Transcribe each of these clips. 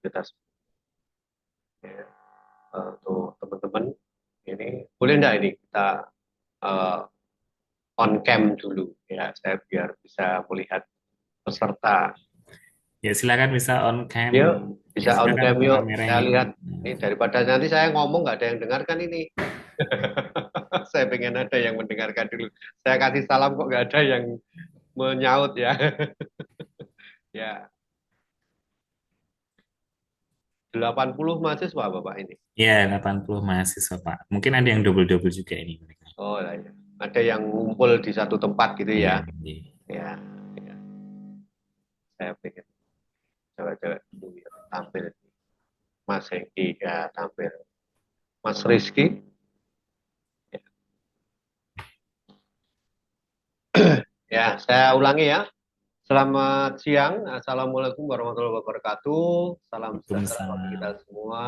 kita ya, untuk teman-teman ini boleh enggak ini kita uh, on cam dulu ya, saya biar bisa melihat peserta. Ya, silakan bisa on cam. Yuk, Ya, bisa on silakan cam buka yuk. Saya kameranya. lihat ini daripada nanti saya ngomong nggak ada yang dengarkan ini. Saya pengen ada yang mendengarkan dulu. Saya kasih salam kok nggak ada yang menyaut ya. Ya, 80 mahasiswa Bapak ini. Ya, 80 mahasiswa, Pak. Mungkin ada yang double-double juga ini mereka. Oh, lah, ya. Ada yang ngumpul di satu tempat gitu Iya, ya. iya. Ya, ya. Saya pengen coba-coba dulu ya, tampil. Mas Hengki ya tampil. Mas Rizky. Ya, saya ulangi ya. Selamat siang. Assalamualaikum warahmatullahi wabarakatuh. Salam sejahtera bagi Waalaikumsalam. kita semua.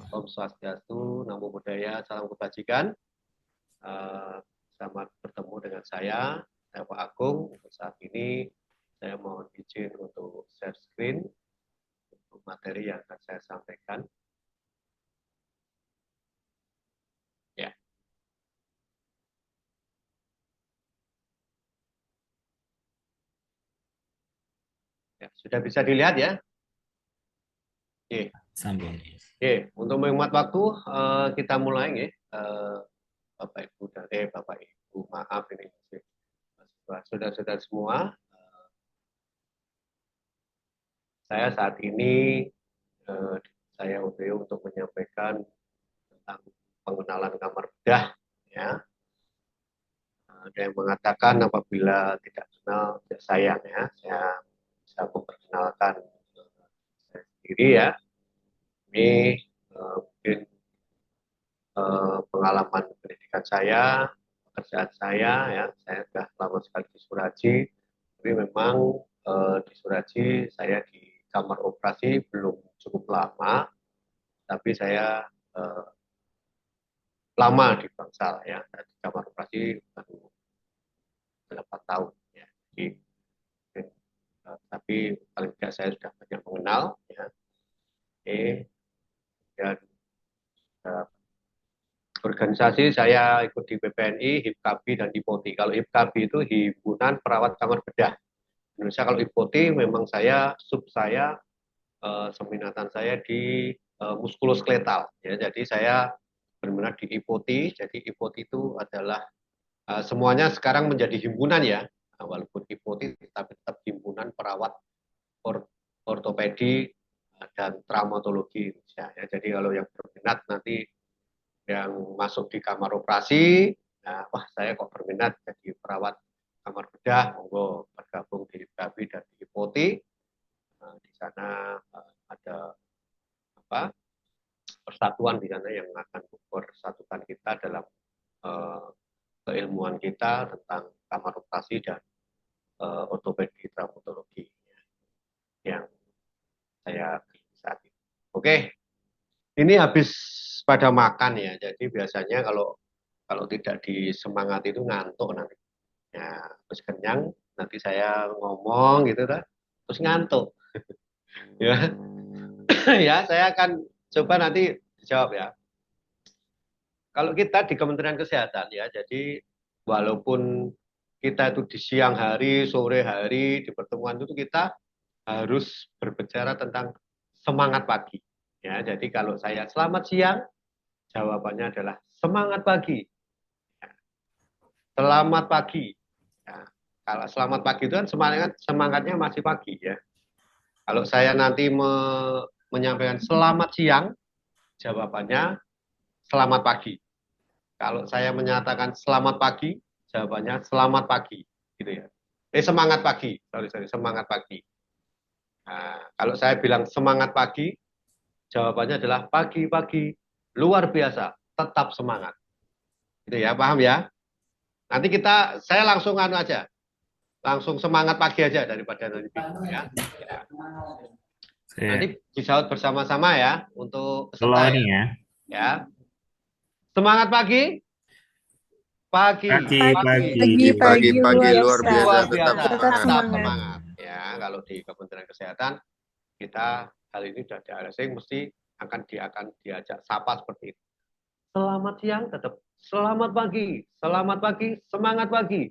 Om Swastiastu, Namo Buddhaya, salam kebajikan. Eh, Selamat bertemu dengan saya Pak Agung. Untuk saat ini saya mohon izin untuk share screen untuk materi yang akan saya sampaikan. Ya, ya sudah bisa dilihat ya. Oke, Sambung. oke. Untuk menghemat waktu, kita mulai ya. Bapak Ibu dan Bapak Ibu, maaf ini saudara-saudara semua. Saya saat ini eh, saya untuk menyampaikan tentang pengenalan kamar bedah. Ya, ada yang mengatakan apabila tidak kenal tidak sayang ya. Saya bisa memperkenalkan saya sendiri ya. Ini mungkin pengalaman pendidikan saya, pekerjaan saya ya. Saya sudah lama sekali di Suraji, tapi memang di Suraji saya di kamar operasi belum cukup lama, tapi saya eh, lama di Bangsal ya. Di kamar operasi baru 8 tahun ya. Jadi, tapi paling tidak saya sudah banyak mengenal ya. Dan uh, organisasi saya ikut di BPNI, HIPKABI, dan HIPOTI. Kalau HIPKABI itu Himpunan Perawat Kamar Bedah Indonesia. Kalau HIPOTI memang saya seminatan saya di muskuloskeletal ya. Jadi saya benar-benar di HIPOTI. Jadi HIPOTI itu adalah semuanya sekarang menjadi himpunan ya. Walaupun HIPOTI tapi tetap himpunan perawat or ortopedi dan traumatologi Indonesia ya. Jadi kalau yang berminat nanti yang masuk di kamar operasi, nah, wah saya kok berminat jadi perawat kamar bedah, monggo bergabung di HIPKABI dan di HIPOTI. Nah, di sana ada apa persatuan di sana yang akan mempersatukan kita dalam uh, keilmuan kita tentang kamar operasi dan ortopedi traumatologi yang saya saat ini. Oke, ini habis pada makan ya. Jadi biasanya kalau kalau tidak disemangati itu ngantuk nanti. Ya, terus kenyang, nanti saya ngomong gitu kan, terus ngantuk. Ya, ya saya akan coba nanti dijawab ya. Kalau kita di Kementerian Kesehatan ya, jadi walaupun kita itu di siang hari, sore hari, di pertemuan itu kita harus berbicara tentang semangat pagi. Ya, jadi kalau saya selamat siang, jawabannya adalah semangat pagi. Ya, selamat pagi. Ya, kalau selamat pagi itu kan semangatnya masih pagi ya. Kalau saya nanti menyampaikan selamat siang, jawabannya selamat pagi. Kalau saya menyatakan selamat pagi, jawabannya selamat pagi, gitu ya. Semangat pagi, sorry, semangat pagi. Nah, kalau saya bilang semangat pagi, jawabannya adalah pagi-pagi luar biasa, tetap semangat. Gitu ya, paham ya? Nanti saya langsung anu aja, langsung semangat pagi aja daripada nanti bingung ya. Ya. Saya Nanti dijawab bersama-sama ya untuk slow peserta ya. nih ya. Ya, semangat pagi, pagi, Pagi, pagi, pagi. Pagi-pagi Pagi-pagi luar luar biasa, biasa luar tetap biasa, tetap semangat. tetap semangat. semangat. Ya, kalau di Kementerian Kesehatan kita hal ini sudah diadresing, mesti akan diajak sapa seperti itu. Selamat siang, tetap selamat pagi, selamat pagi, semangat pagi,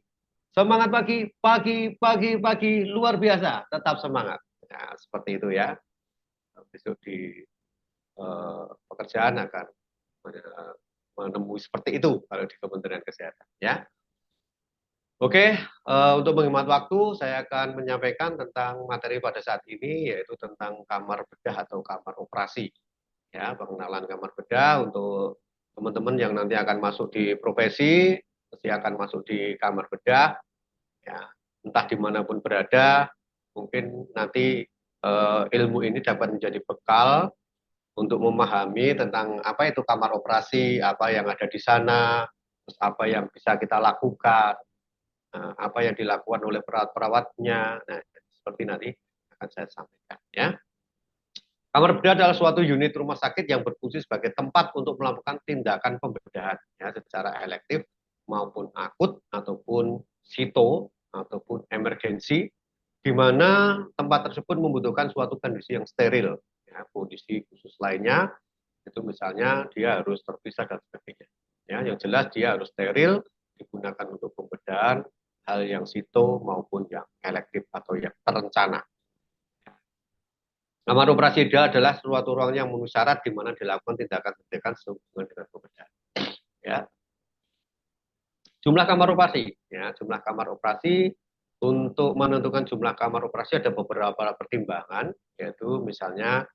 semangat pagi, pagi, pagi, pagi, luar biasa, tetap semangat. Nah, seperti itu ya. Besok di pekerjaan akan menemui seperti itu kalau di Kementerian Kesehatan ya. Oke, untuk menghemat waktu, saya akan menyampaikan tentang materi pada saat ini, yaitu tentang kamar bedah atau kamar operasi. Ya, pengenalan kamar bedah untuk teman-teman yang nanti akan masuk di profesi, pasti akan masuk di kamar bedah, ya, entah dimanapun berada, mungkin nanti ilmu ini dapat menjadi bekal untuk memahami tentang apa itu kamar operasi, apa yang ada di sana, terus apa yang bisa kita lakukan, apa yang dilakukan oleh perawat-perawatnya. Nah, seperti nanti akan saya sampaikan ya. Kamar bedah adalah suatu unit rumah sakit yang berfungsi sebagai tempat untuk melakukan tindakan pembedahan ya, secara elektif maupun akut ataupun sito ataupun emergensi, di mana tempat tersebut membutuhkan suatu kondisi yang steril. Ya, kondisi khusus lainnya itu misalnya dia harus terpisah dan sebagainya. Ya, yang jelas dia harus steril, digunakan untuk pembedahan hal yang sito maupun yang elektif atau yang terencana. Kamar operasi adalah suatu ruang yang memenuhi syarat di mana dilakukan tindakan-tindakan sehubungan dengan pembedahan. Ya. Jumlah kamar operasi, ya, jumlah kamar operasi untuk menentukan jumlah kamar operasi ada beberapa pertimbangan, yaitu misalnya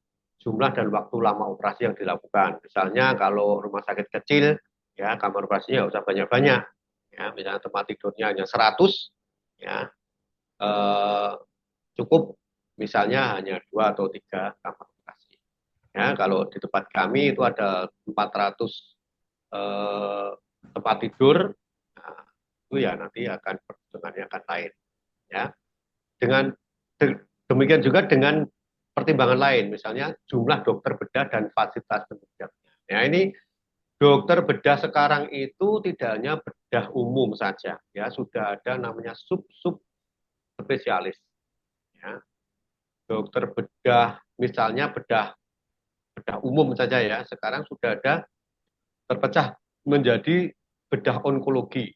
jumlah dan waktu lama operasi yang dilakukan. Misalnya kalau rumah sakit kecil, ya kamar operasinya nggak usah banyak-banyak, ya, misalnya tempat tidurnya hanya 100, ya, eh, cukup misalnya hanya 2 atau 3 kamar operasi. Ya, kalau di tempat kami itu ada 400 eh, tempat tidur, nah, itu ya nanti akan perhitungannya akan lain. Ya, dengan demikian juga dengan pertimbangan lain, misalnya jumlah dokter bedah dan fasilitas penunjangnya. Ya, ini dokter bedah sekarang itu tidak hanya bedah umum saja, ya sudah ada namanya sub-sub spesialis. Ya, dokter bedah, misalnya bedah bedah umum saja ya, sekarang sudah ada terpecah menjadi bedah onkologi,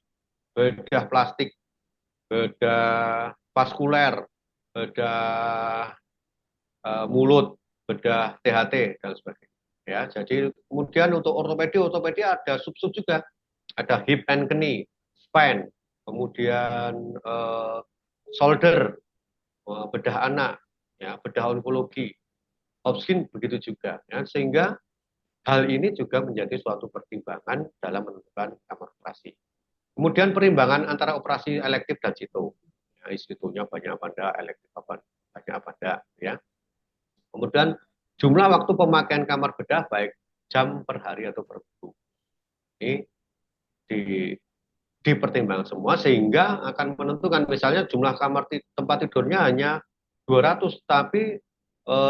bedah plastik, bedah vaskuler, bedah mulut, bedah THT dan sebagainya. Ya, jadi kemudian untuk ortopedi, ortopedi ada sub-sub juga, ada hip and knee, spine, kemudian shoulder, bedah anak, ya, bedah onkologi, opskin begitu juga, ya, sehingga hal ini juga menjadi suatu pertimbangan dalam menentukan kamar operasi. Kemudian perimbangan antara operasi elektif dan situ. Ya, situnya banyak apa enggak, elektif apa banyak apa enggak, ya. Kemudian jumlah waktu pemakaian kamar bedah baik jam per hari atau per minggu. Ini di dipertimbangkan semua sehingga akan menentukan misalnya jumlah kamar tempat tidurnya hanya 200 tapi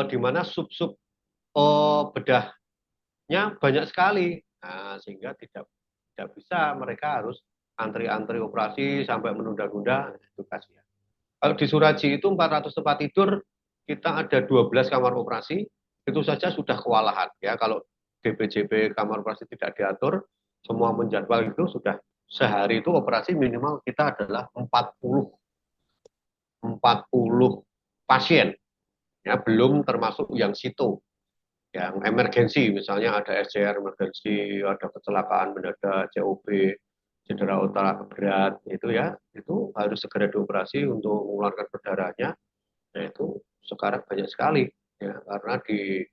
di mana sub-sub bedahnya banyak sekali. Nah, sehingga tidak bisa mereka harus antri-antri operasi sampai menunda-nunda, itu kasihan. Kalau di Suraji itu 400 tempat tidur, kita ada 12 kamar operasi, itu saja sudah kewalahan ya. Kalau DPJP kamar operasi tidak diatur, semua menjadwal itu sudah sehari itu operasi minimal kita adalah 40 pasien ya, belum termasuk yang situ, yang emergensi, misalnya ada SCR emergensi, ada kecelakaan mendadak, COB, cedera otak berat, itu ya, itu harus segera dioperasi untuk mengeluarkan perdarahannya. Nah itu sekarang banyak sekali, ya, karena di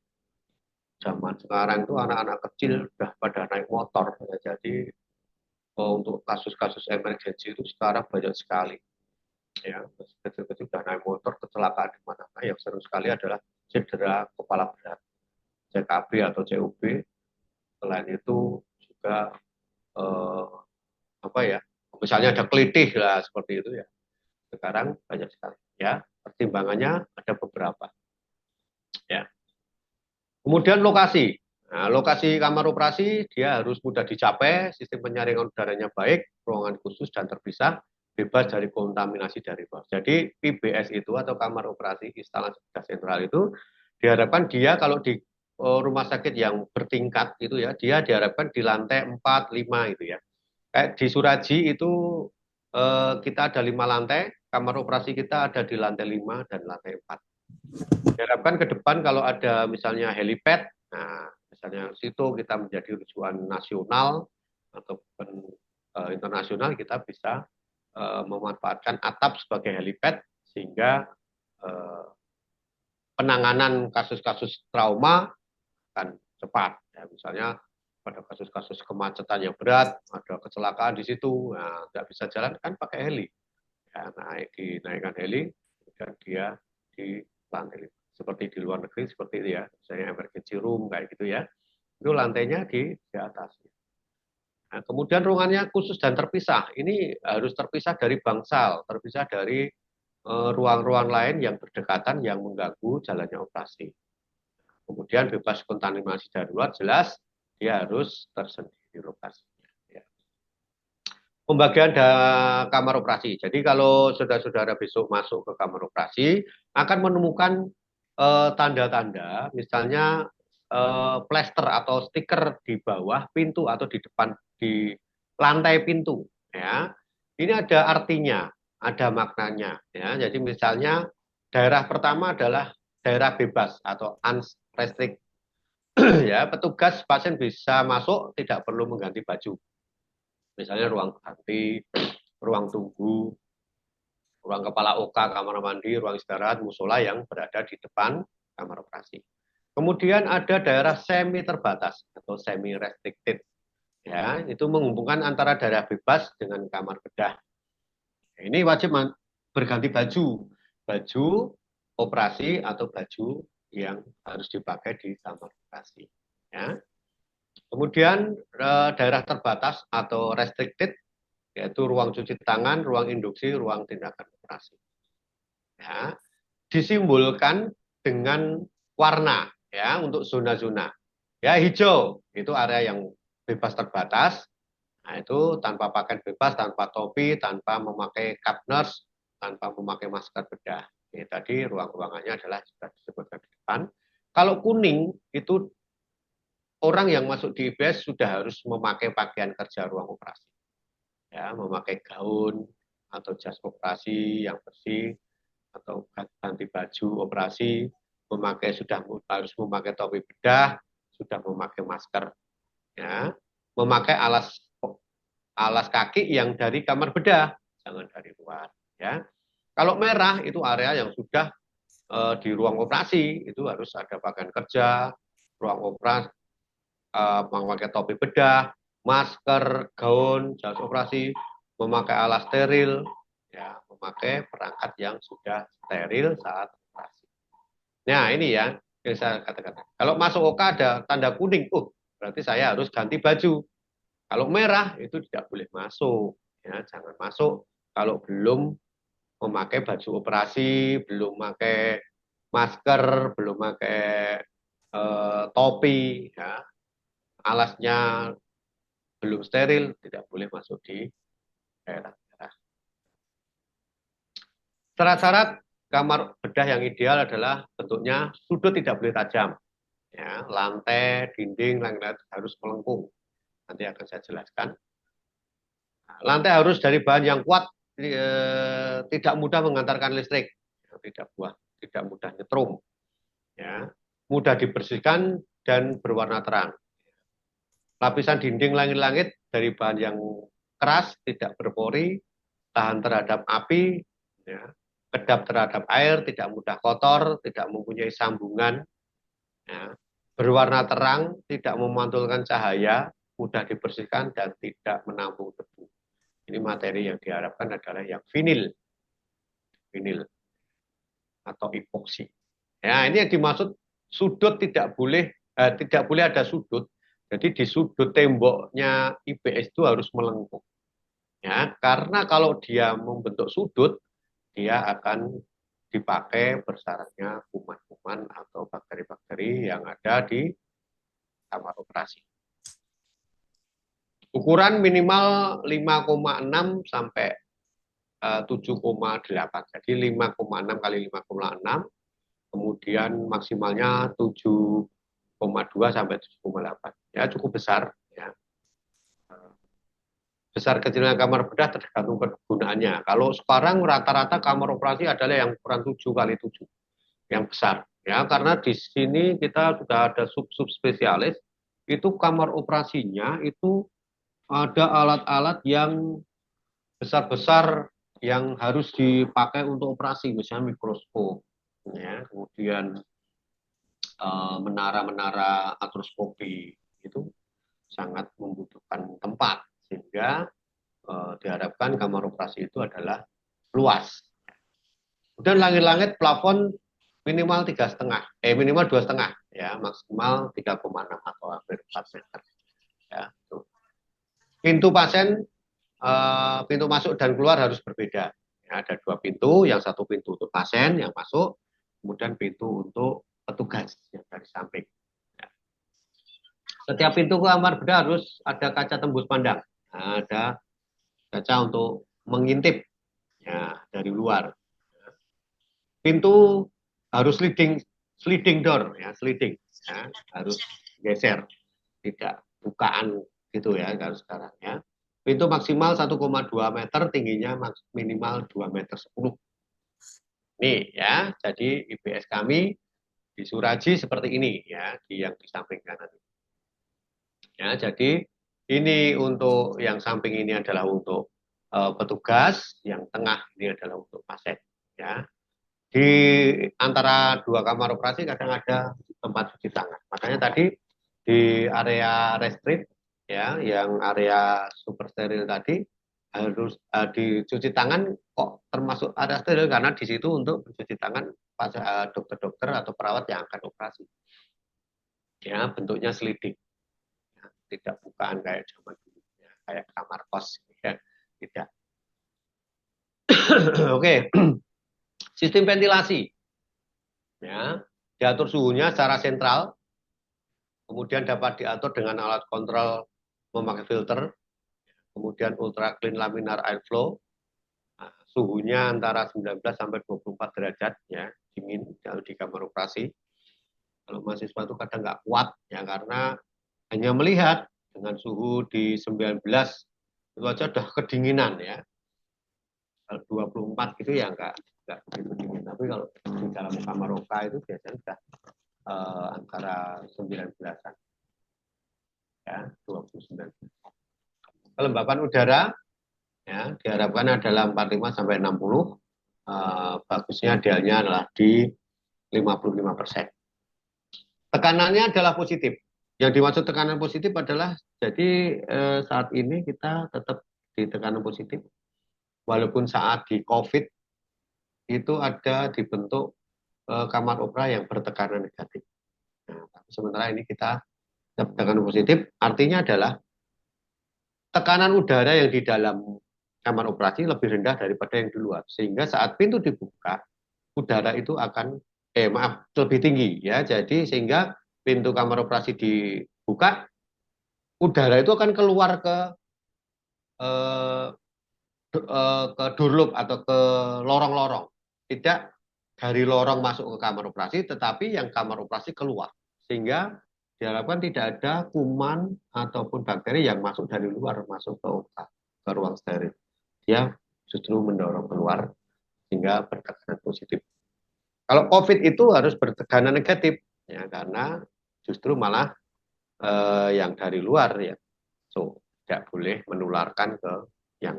zaman sekarang itu anak-anak kecil sudah pada naik motor, ya, jadi untuk kasus-kasus emergensi itu sekarang banyak sekali. Ya, kecil-kecil sudah naik motor, kecelakaan di mana-mana, yang sering sekali adalah cedera kepala berat, CKB atau CUB. Selain itu juga eh, apa ya, misalnya ada kelitih lah seperti itu ya. Sekarang banyak sekali ya. Pertimbangannya ada beberapa ya. Kemudian lokasi. Nah, lokasi kamar operasi dia harus mudah dicapai, sistem penyaringan udaranya baik, ruangan khusus dan terpisah, bebas dari kontaminasi dari bawah. Jadi PBS itu atau kamar operasi instalasi bedah sentral itu Diharapkan dia kalau di rumah sakit yang bertingkat itu ya, dia diharapkan di lantai 4, 5 itu ya. Kayak di Suraji itu kita ada 5 lantai, kamar operasi kita ada di lantai 5 dan lantai 4. Diharapkan ke depan kalau ada misalnya helipad, nah misalnya situ kita menjadi rujukan nasional ataupun internasional, kita bisa memanfaatkan atap sebagai helipad sehingga eh, penanganan kasus-kasus trauma akan cepat. Ya, misalnya pada kasus-kasus kemacetan yang berat, ada kecelakaan di situ, nah, nggak bisa jalan kan pakai heli. Ya, dinaikkan heli, dan dia di lantai 5. Seperti di luar negeri seperti itu ya, misalnya emergency room kayak gitu ya. Itu lantainya di atas. Nah, kemudian ruangannya khusus dan terpisah. Ini harus terpisah dari bangsal, terpisah dari ruang-ruang lain yang berdekatan yang mengganggu jalannya operasi. Kemudian bebas kontaminasi darurat, jelas dia harus tersendiri lokasinya. Ya. Pembagian kamar operasi. Jadi kalau saudara-saudara besok masuk ke kamar operasi, akan menemukan tanda-tanda, misalnya plester atau stiker di bawah pintu atau di depan, di lantai pintu. Ya, ini ada artinya, ada maknanya. Ya, jadi misalnya daerah pertama adalah daerah bebas atau unrestricted. Ya, petugas pasien bisa masuk tidak perlu mengganti baju. Misalnya ruang ganti, ruang tunggu, ruang kepala OK, kamar mandi, ruang istirahat, musola yang berada di depan kamar operasi. Kemudian ada daerah semi terbatas atau semi restricted. Ya, itu menghubungkan antara daerah bebas dengan kamar bedah. Ini wajib berganti baju, baju operasi atau baju yang harus dipakai di kamar operasi. Ya. Kemudian daerah terbatas atau restricted, yaitu ruang cuci tangan, ruang induksi, ruang tindakan operasi. Ya, disimbolkan dengan warna ya untuk zona-zona. Ya, hijau itu area yang bebas terbatas. Nah, itu tanpa pakaian bebas, tanpa topi, tanpa memakai cup nurse, tanpa memakai masker bedah. Ini tadi ruang-ruangannya adalah sudah disebutkan di depan. Kalau kuning itu orang yang masuk di IBS sudah harus memakai pakaian kerja ruang operasi. Ya, memakai gaun atau jas operasi yang bersih atau ganti baju operasi, sudah harus memakai topi bedah, sudah memakai masker, ya, memakai alas alas kaki yang dari kamar bedah, jangan dari luar, ya. Kalau merah itu area yang sudah di ruang operasi, itu harus ada pakaian kerja, ruang operasi, memakai topi bedah, masker, gaun, jas operasi, memakai alas steril, ya, memakai perangkat yang sudah steril saat operasi. Nah, ini ya yang saya katakan. Kalau masuk OK ada tanda kuning, berarti saya harus ganti baju. Kalau merah itu tidak boleh masuk, ya, jangan masuk kalau belum memakai baju operasi, belum memakai masker, belum memakai topi, ya, alasnya belum steril, tidak boleh masuk di daerah-daerah. Syarat-syarat kamar bedah yang ideal adalah bentuknya sudut tidak boleh tajam. Ya, lantai, dinding, langit harus melengkung. Nanti akan saya jelaskan. Lantai harus dari bahan yang kuat, tidak mudah mengantarkan listrik, tidak mudah nyetrum, ya, mudah dibersihkan dan berwarna terang. Lapisan dinding langit-langit dari bahan yang keras, tidak berpori, tahan terhadap api, ya, kedap terhadap air, tidak mudah kotor, tidak mempunyai sambungan, ya, berwarna terang, tidak memantulkan cahaya, mudah dibersihkan dan tidak menampung debu. Ini materi yang diharapkan adalah yang vinil, vinil atau epoksi. Ya, ini yang dimaksud sudut tidak boleh ada sudut. Jadi di sudut temboknya IBS itu harus melengkung. Ya, karena kalau dia membentuk sudut, dia akan dipakai bersarangnya kuman-kuman atau bakteri-bakteri yang ada di kamar operasi. Ukuran minimal 5,6 sampai 7,8. Jadi 5,6 kali 5,6 kemudian maksimalnya 7,2 sampai 7,8. Ya cukup besar. Ya. Besar kecilnya kamar bedah tergantung kegunaannya. Kalau sekarang rata-rata kamar operasi adalah yang ukuran 7 kali 7, yang besar. Ya, karena di sini kita sudah ada sub-sub spesialis, itu kamar operasinya itu ada alat-alat yang besar-besar yang harus dipakai untuk operasi, misalnya mikroskop, ya, kemudian menara-menara artroskopi itu sangat membutuhkan tempat, sehingga diharapkan kamar operasi itu adalah luas. Kemudian langit-langit plafon minimal 3,5, minimal 2,5, ya maksimal 3,6 atau hampir 4 meter. Ya, pintu pasien, pintu masuk dan keluar harus berbeda. Ya, ada 2 pintu, yang satu pintu untuk pasien yang masuk, kemudian pintu untuk petugas yang dari samping. Ya. Setiap pintu kamar bedah harus ada kaca tembus pandang. Nah, ada kaca untuk mengintip ya dari luar. Pintu harus sliding door ya, sliding ya, harus geser, tidak bukaan gitu ya kalau sekarang ya. Pintu maksimal 1,2 meter, tingginya minimal 2,10 meter. Nih ya, jadi IBS kami di Suraji seperti ini ya, yang di samping kanan. Ya, jadi ini untuk yang samping ini adalah untuk petugas, yang tengah ini adalah untuk pasien ya. Di antara dua kamar operasi kadang ada tempat cuci tangan. Makanya tadi di area restrit ya, yang area super steril tadi harus dicuci tangan, kok termasuk area steril karena di situ untuk mencuci tangan dokter-dokter atau perawat yang akan operasi. Ya, bentuknya sliding. Ya, tidak bukaan kayak zaman dulu ya, kayak kamar kos ya, tidak. Oke, sistem ventilasi ya, diatur suhunya secara sentral, kemudian dapat diatur dengan alat kontrol memakai filter, kemudian ultra clean laminar airflow, nah, suhunya antara 19 sampai 24 derajat ya, dingin kalau di kamar operasi. Kalau mahasiswa itu kadang nggak kuat ya, karena hanya melihat dengan suhu di 19 itu aja udah kedinginan ya. Kalau 24 gitu ya nggak begitu dingin. Tapi kalau di dalam kamar oka itu biasanya sudah antara 19-an ya, 29. Kelembapan udara ya diharapkan adalah 45 sampai 60. Bagusnya idealnya adalah di 55%. Tekanannya adalah positif. Yang dimaksud tekanan positif adalah jadi saat ini kita tetap di tekanan positif, walaupun saat di COVID itu ada dibentuk kamar opera yang bertekanan negatif. Nah, tapi sementara ini kita tekanan positif, artinya adalah tekanan udara yang di dalam kamar operasi lebih rendah daripada yang di luar, sehingga saat pintu dibuka udara itu akan lebih tinggi ya, jadi sehingga pintu kamar operasi dibuka, udara itu akan keluar eh, ke durlub atau ke lorong-lorong, tidak dari lorong masuk ke kamar operasi, tetapi yang kamar operasi keluar, sehingga diharapkan tidak ada kuman ataupun bakteri yang masuk dari luar masuk ke OKA, ke ruang steril. Dia justru mendorong keluar sehingga bertekanan positif. Kalau COVID itu harus bertekanan negatif ya, karena justru malah yang dari luar ya, so tidak boleh menularkan ke yang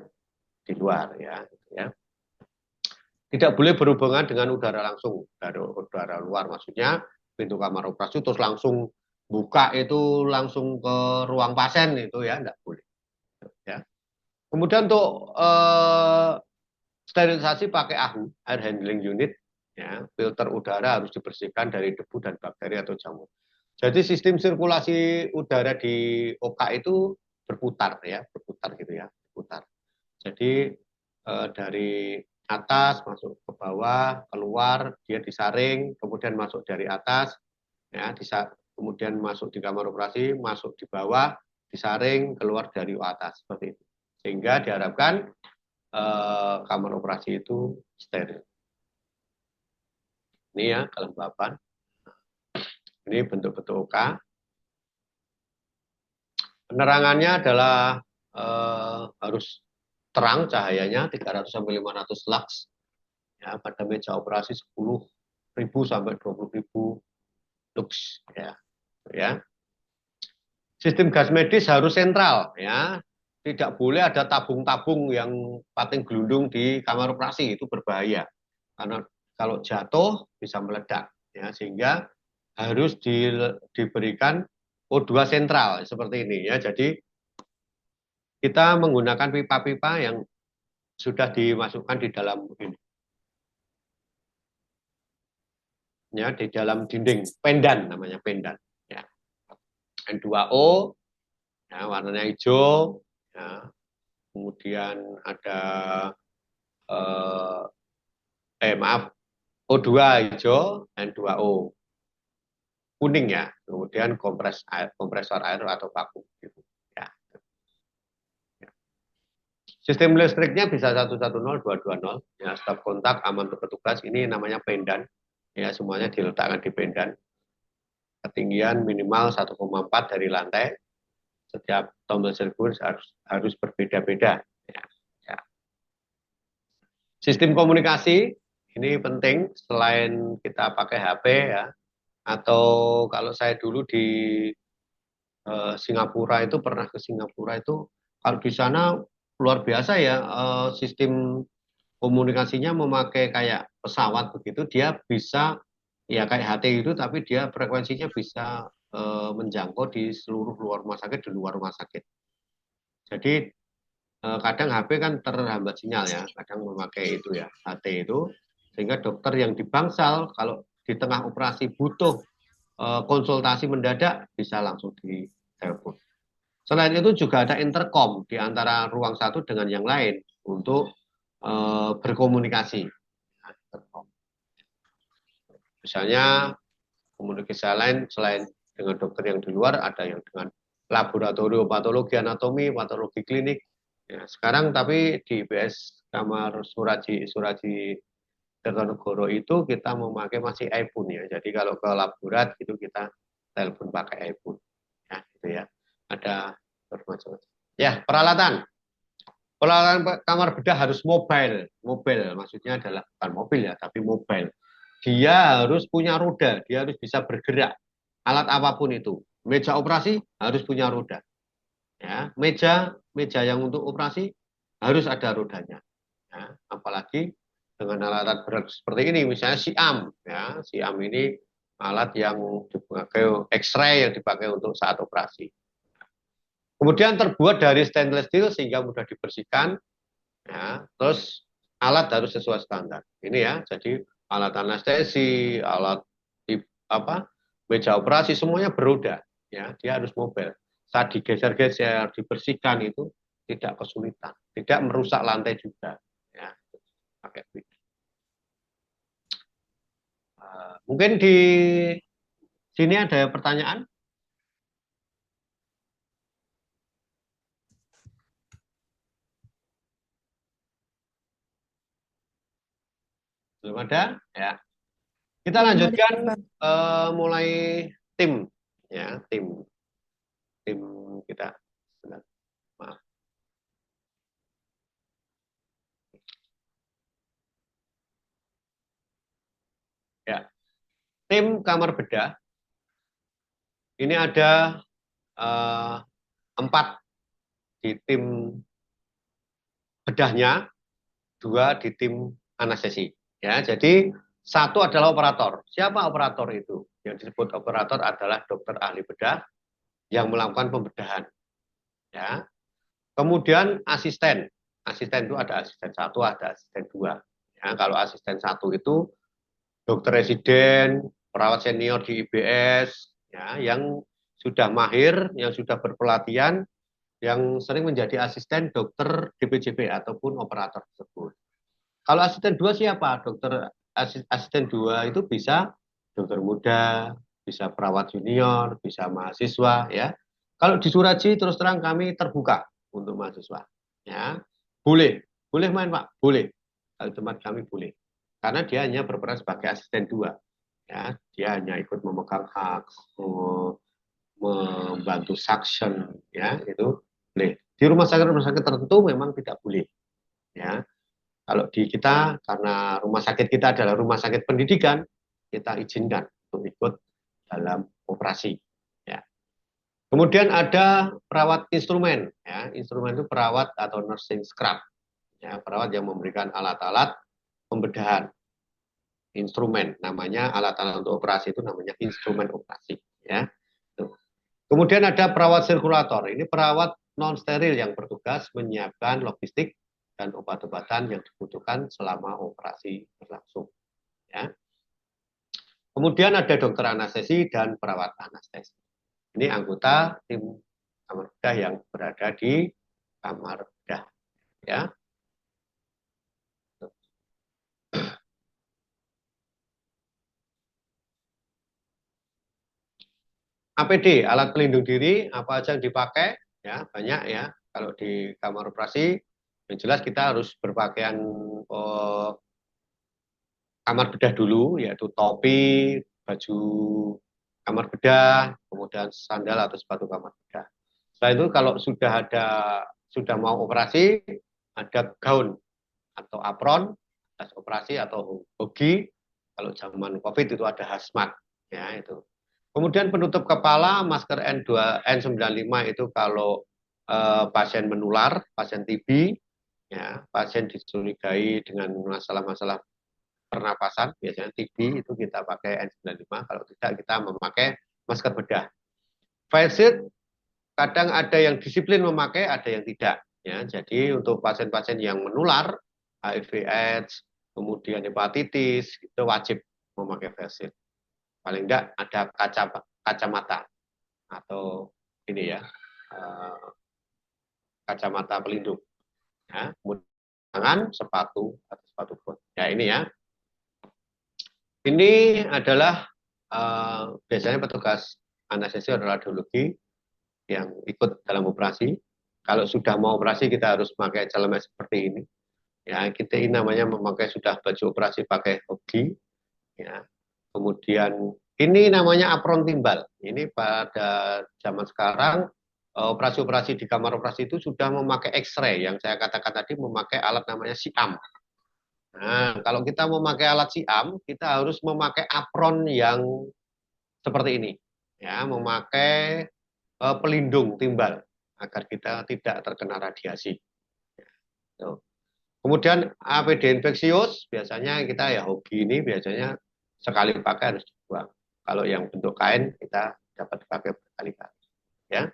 di luar ya, ya. Tidak boleh berhubungan dengan udara langsung, dari udara luar, maksudnya pintu kamar operasi terus langsung buka itu langsung ke ruang pasien itu ya tidak boleh ya. Kemudian untuk sterilisasi pakai AHU, air handling unit ya, filter udara harus dibersihkan dari debu dan bakteri atau jamur. Jadi sistem sirkulasi udara di OK itu berputar ya, berputar gitu ya, berputar. Jadi dari atas masuk ke bawah, keluar, dia disaring, kemudian masuk dari atas, ya, kemudian masuk di kamar operasi, masuk di bawah, disaring, keluar dari atas, seperti itu. Sehingga diharapkan kamar operasi itu steril. Ini ya kelembapan. Ini bentuk-bentuk OK. Penerangannya adalah harus terang cahayanya 300 sampai 500 lux. Ya, pada meja operasi 10.000 sampai 20.000 lux ya. Ya. Sistem gas medis harus sentral ya. Tidak boleh ada tabung-tabung yang pating gelundung di kamar operasi, itu berbahaya. Karena kalau jatuh bisa meledak ya, sehingga harus diberikan O2 sentral seperti ini ya. Jadi kita menggunakan pipa-pipa yang sudah dimasukkan di dalam ini. Ya, di dalam dinding, pendan namanya, pendan ya. N2O ya, warnanya hijau ya. Kemudian ada maaf, O2 hijau, N2O kuning ya. Kemudian kompresor air atau vakum gitu ya. Sistem listriknya bisa 110, 220 ya, stop kontak, aman untuk petugas. Ini namanya pendan ya, semuanya diletakkan di pendan. Ketinggian minimal 1,4 dari lantai. Setiap tombol servis harus berbeda-beda ya. Ya. Sistem komunikasi ini penting, selain kita pakai HP ya, atau kalau saya dulu di Singapura itu, pernah ke Singapura itu, kalau di sana luar biasa ya, sistem komunikasinya memakai kayak pesawat begitu, dia bisa ya kayak HT itu, tapi dia frekuensinya bisa menjangkau di seluruh luar rumah sakit, di luar rumah sakit. Jadi kadang HP kan terhambat sinyal ya, kadang memakai itu ya, HT itu, sehingga dokter yang di bangsal kalau di tengah operasi butuh konsultasi mendadak bisa langsung ditelepon. Selain itu juga ada intercom di antara ruang satu dengan yang lain untuk berkomunikasi. Misalnya komunikasi lain selain dengan dokter yang di luar, ada yang dengan laboratorium patologi anatomi, patologi klinik. Ya, sekarang tapi di IPS Kamar Suraji Tirtonegoro itu kita memakai masih iPhone ya. Jadi kalau ke laborat itu kita telepon pakai iPhone. Ya, gitu ya. Ada bermacam-macam. Ya, peralatan. Peralatan kamar bedah harus mobile. Mobile maksudnya adalah bukan mobil ya, tapi mobile. Dia harus punya roda, dia harus bisa bergerak. Alat apapun itu. Meja operasi harus punya roda. Ya, meja yang untuk operasi harus ada rodanya. Ya, apalagi dengan alat berat seperti ini, misalnya siam. Ya, siam ini alat yang dipakai X-ray yang dipakai untuk saat operasi. Kemudian terbuat dari stainless steel sehingga mudah dibersihkan. Ya, terus alat harus sesuai standar. Ini ya, jadi alat anestesi, alat meja operasi semuanya beroda. Ya, dia harus mobile. Saat digeser-geser, dibersihkan itu tidak kesulitan, tidak merusak lantai juga. Ya, pakai mungkin di sini ada pertanyaan? Belum ada? Ya. Kita Belum ada, lanjutkan Pak. mulai tim, ya tim kita. Maaf. Ya, tim kamar bedah ini ada 4 di tim bedahnya, 2 di tim anestesi. Ya, jadi 1 adalah operator. Siapa operator itu? Yang disebut operator adalah dokter ahli bedah yang melakukan pembedahan. Ya. Kemudian asisten. Asisten itu ada asisten 1, ada asisten 2. Ya, kalau asisten 1 itu dokter residen, perawat senior di IBS, ya, yang sudah mahir, yang sudah berpelatihan, yang sering menjadi asisten dokter DPJP ataupun operator tersebut. Kalau asisten 2 siapa? Dokter asisten 2 itu bisa dokter muda, bisa perawat junior, bisa mahasiswa ya. Kalau di Suraji terus terang kami terbuka untuk mahasiswa. Ya. Boleh main Pak, boleh. Kalau tempat kami boleh. karena dia hanya berperan sebagai asisten 2. Ya, dia hanya ikut memegang hak, membantu suction, ya itu boleh. Di rumah sakit tertentu memang tidak boleh. Ya, kalau di kita karena rumah sakit kita adalah rumah sakit pendidikan, kita izinkan untuk ikut dalam operasi. Ya. Kemudian ada perawat instrumen. Ya, instrumen itu perawat atau nursing scrub. Ya, perawat yang memberikan alat-alat pembedahan. Instrumen, namanya alat-alat untuk operasi itu namanya instrumen operasi. Ya. Kemudian ada perawat sirkulator. Ini perawat non steril yang bertugas menyiapkan logistik dan obat-obatan yang dibutuhkan selama operasi berlangsung. Ya. Kemudian ada dokter anestesi dan perawat anestesi. Ini anggota tim kamar bedah yang berada di kamar bedah. Ya. APD, alat pelindung diri, apa aja yang dipakai? Ya, banyak ya. Kalau di kamar operasi, yang jelas kita harus berpakaian kamar bedah dulu, yaitu topi, baju kamar bedah, kemudian sandal atau sepatu kamar bedah. Setelah itu kalau sudah mau operasi, ada gaun atau apron, tas operasi atau hogi. Kalau zaman COVID itu ada hazmat, ya itu. Kemudian penutup kepala, masker N95 itu kalau pasien menular, pasien TB, ya, pasien dicurigai dengan masalah-masalah pernapasan, biasanya TB itu kita pakai N95, kalau tidak kita memakai masker bedah. Face shield, kadang ada yang disiplin memakai, ada yang tidak. Ya, jadi untuk pasien-pasien yang menular, HIV/AIDS, kemudian hepatitis, itu wajib memakai face shield. Paling enggak ada kacamata atau ini ya, kacamata pelindung. Ya, tangan, sepatu atau sepatu bot. Ya ini ya. Ini adalah biasanya petugas anestesi atau radiologi yang ikut dalam operasi. Kalau sudah mau operasi kita harus pakai celemek seperti ini. Ya, kita ini namanya memakai sudah baju operasi pakai hoki. Ya. Kemudian ini namanya apron timbal. Ini pada zaman sekarang operasi-operasi di kamar operasi itu sudah memakai X-ray. Yang saya katakan tadi memakai alat namanya siam. Nah, kalau kita memakai alat siam, kita harus memakai apron yang seperti ini. Ya, memakai pelindung timbal agar kita tidak terkena radiasi. Kemudian APD infeksius, biasanya kita ya hoki ini biasanya sekali pakai harus dibuang. Kalau yang bentuk kain kita dapat pakai berkali-kali. Ya.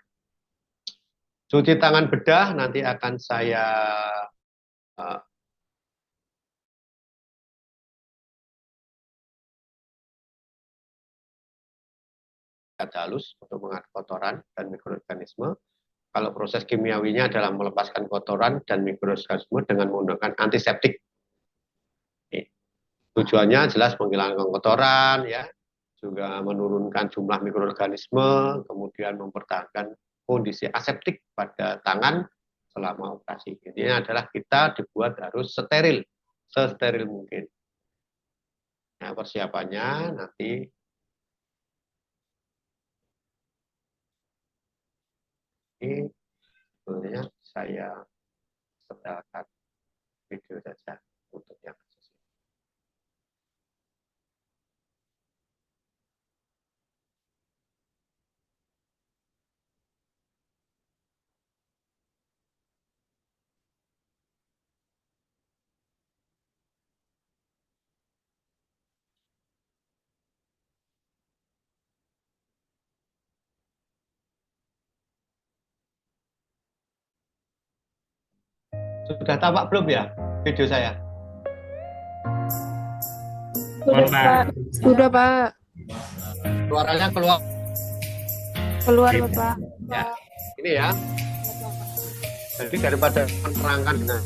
Cuci tangan bedah nanti akan saya halus untuk mengaduk kotoran dan mikroorganisme. Kalau proses kimiawinya adalah melepaskan kotoran dan mikroorganisme dengan menggunakan antiseptik. Tujuannya jelas menghilangkan kotoran, ya, juga menurunkan jumlah mikroorganisme, kemudian mempertahankan kondisi aseptik pada tangan selama operasi. Intinya adalah kita dibuat harus steril, sesteril mungkin. Nah, persiapannya nanti ini sebenarnya saya setelkan video saja untuk yang khusus. Sudah tampak belum ya video saya? Sudah, Pak. Sudah, Pak. Suaranya keluar. Keluar, Bapak. Ya, ini ya. Jadi daripada menerangkan dengan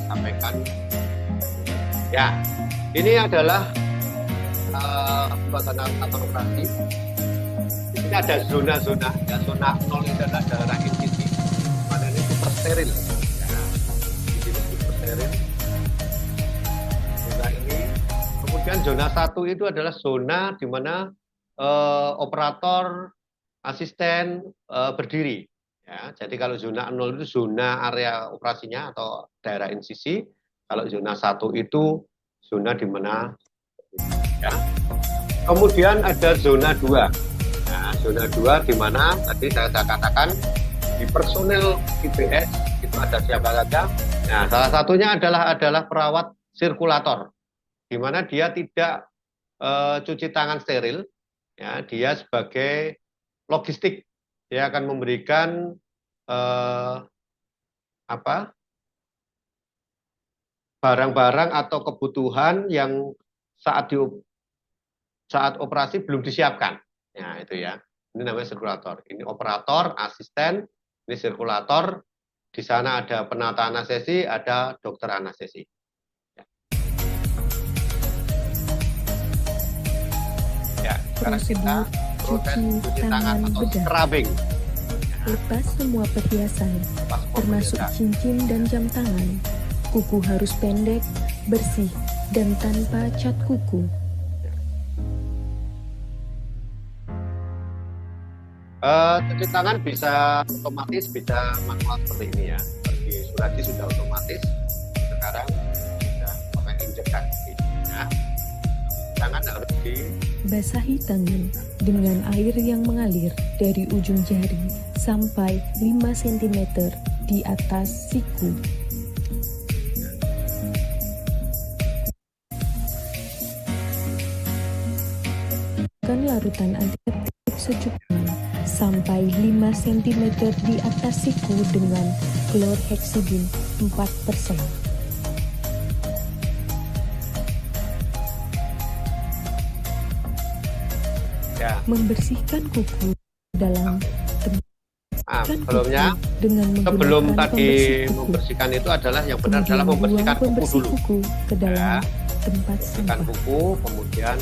sampaikan. Ya, ini adalah suasana kantor operasi. Ini ada zona-zona. Ya, zona 0 itu adalah daerah intisip. Mana ini super steril. Ya, ini super steril. Kemudian zona 1 itu adalah zona di mana operator asisten berdiri. Ya, jadi kalau zona 0 itu zona area operasinya atau daerah insisi. Kalau zona 1 itu zona di mana ya. Kemudian ada zona 2. Nah, zona 2 di mana tadi saya katakan di personel IPS itu ada siapa saja. Nah, salah satunya adalah perawat sirkulator, di mana dia tidak cuci tangan steril, ya, dia sebagai logistik, dia akan memberikan barang-barang atau kebutuhan yang saat operasi belum disiapkan. Ya, itu ya. Ini namanya sirkulator. Ini operator, asisten, ini sirkulator. Di sana ada penata anestesi, ada dokter anestesi. Ya, sekarang kita proses cuci tangan atau scrubbing. Lepas semua perhiasan, termasuk cincin dan jam tangan. Kuku harus pendek, bersih, dan tanpa cat kuku. Cuci tangan bisa otomatis, bisa manual seperti ini ya. Di Suradi sudah otomatis, sekarang sudah pakai injek kaki. Ya. Tangan harus basahi tangan dengan air yang mengalir dari ujung jari sampai 5 cm di atas siku. Larutan antiseptik secukupnya sampai 5 cm di atas siku dengan klorhexidin 4%. Ya. Membersihkan kuku dalam sebelumnya sebelum tadi membersihkan itu adalah yang benar adalah membersihkan kuku dulu. Kuku ke dalam tempat membersihkan kuku, kemudian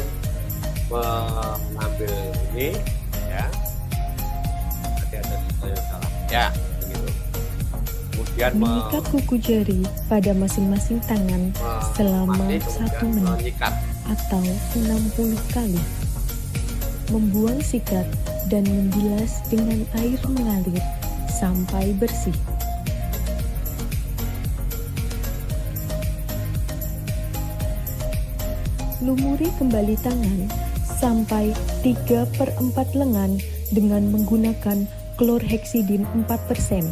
mengambil ini ya. Tadi ada yang salah. Ya, begitu. Kemudian mengikat kuku jari pada masing-masing tangan selama 1 menit menyikat atau 60 kali. Membuang sikat dan membilas dengan air mengalir sampai bersih. Lumuri kembali tangan sampai 3/4 lengan dengan menggunakan klorhexidin 4%.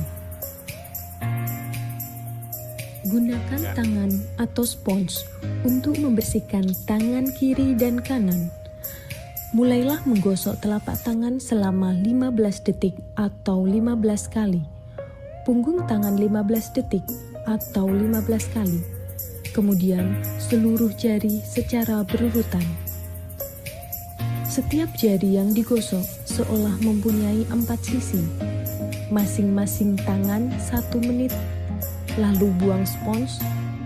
Gunakan tangan atau spons untuk membersihkan tangan kiri dan kanan. Mulailah menggosok telapak tangan selama 15 detik atau 15 kali. Punggung tangan 15 detik atau 15 kali. Kemudian seluruh jari secara berurutan. Setiap jari yang digosok seolah mempunyai 4 sisi. Masing-masing tangan 1 menit. Lalu buang spons,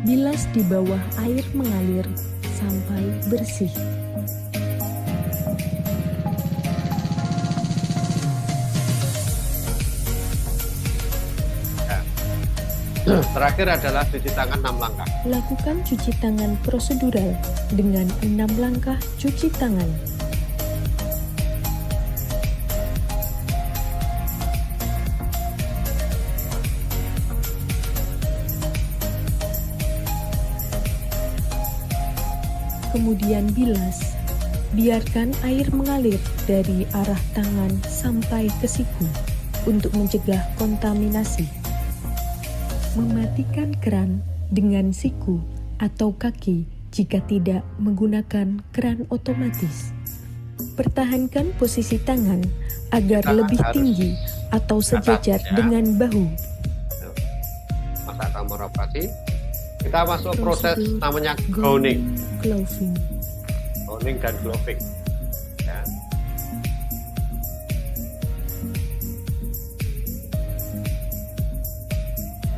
bilas di bawah air mengalir sampai bersih. Terakhir adalah cuci tangan 6 langkah. Lakukan cuci tangan prosedural dengan 6 langkah cuci tangan. Kemudian bilas. Biarkan air mengalir dari arah tangan sampai ke siku untuk mencegah kontaminasi. Mematikan keran dengan siku atau kaki jika tidak menggunakan keran otomatis. Pertahankan posisi tangan agar lebih tinggi atau sejajar dengan bahu. Masa kamar operasi, kita masuk proses namanya gowning. Gowning dan gloving. Ya.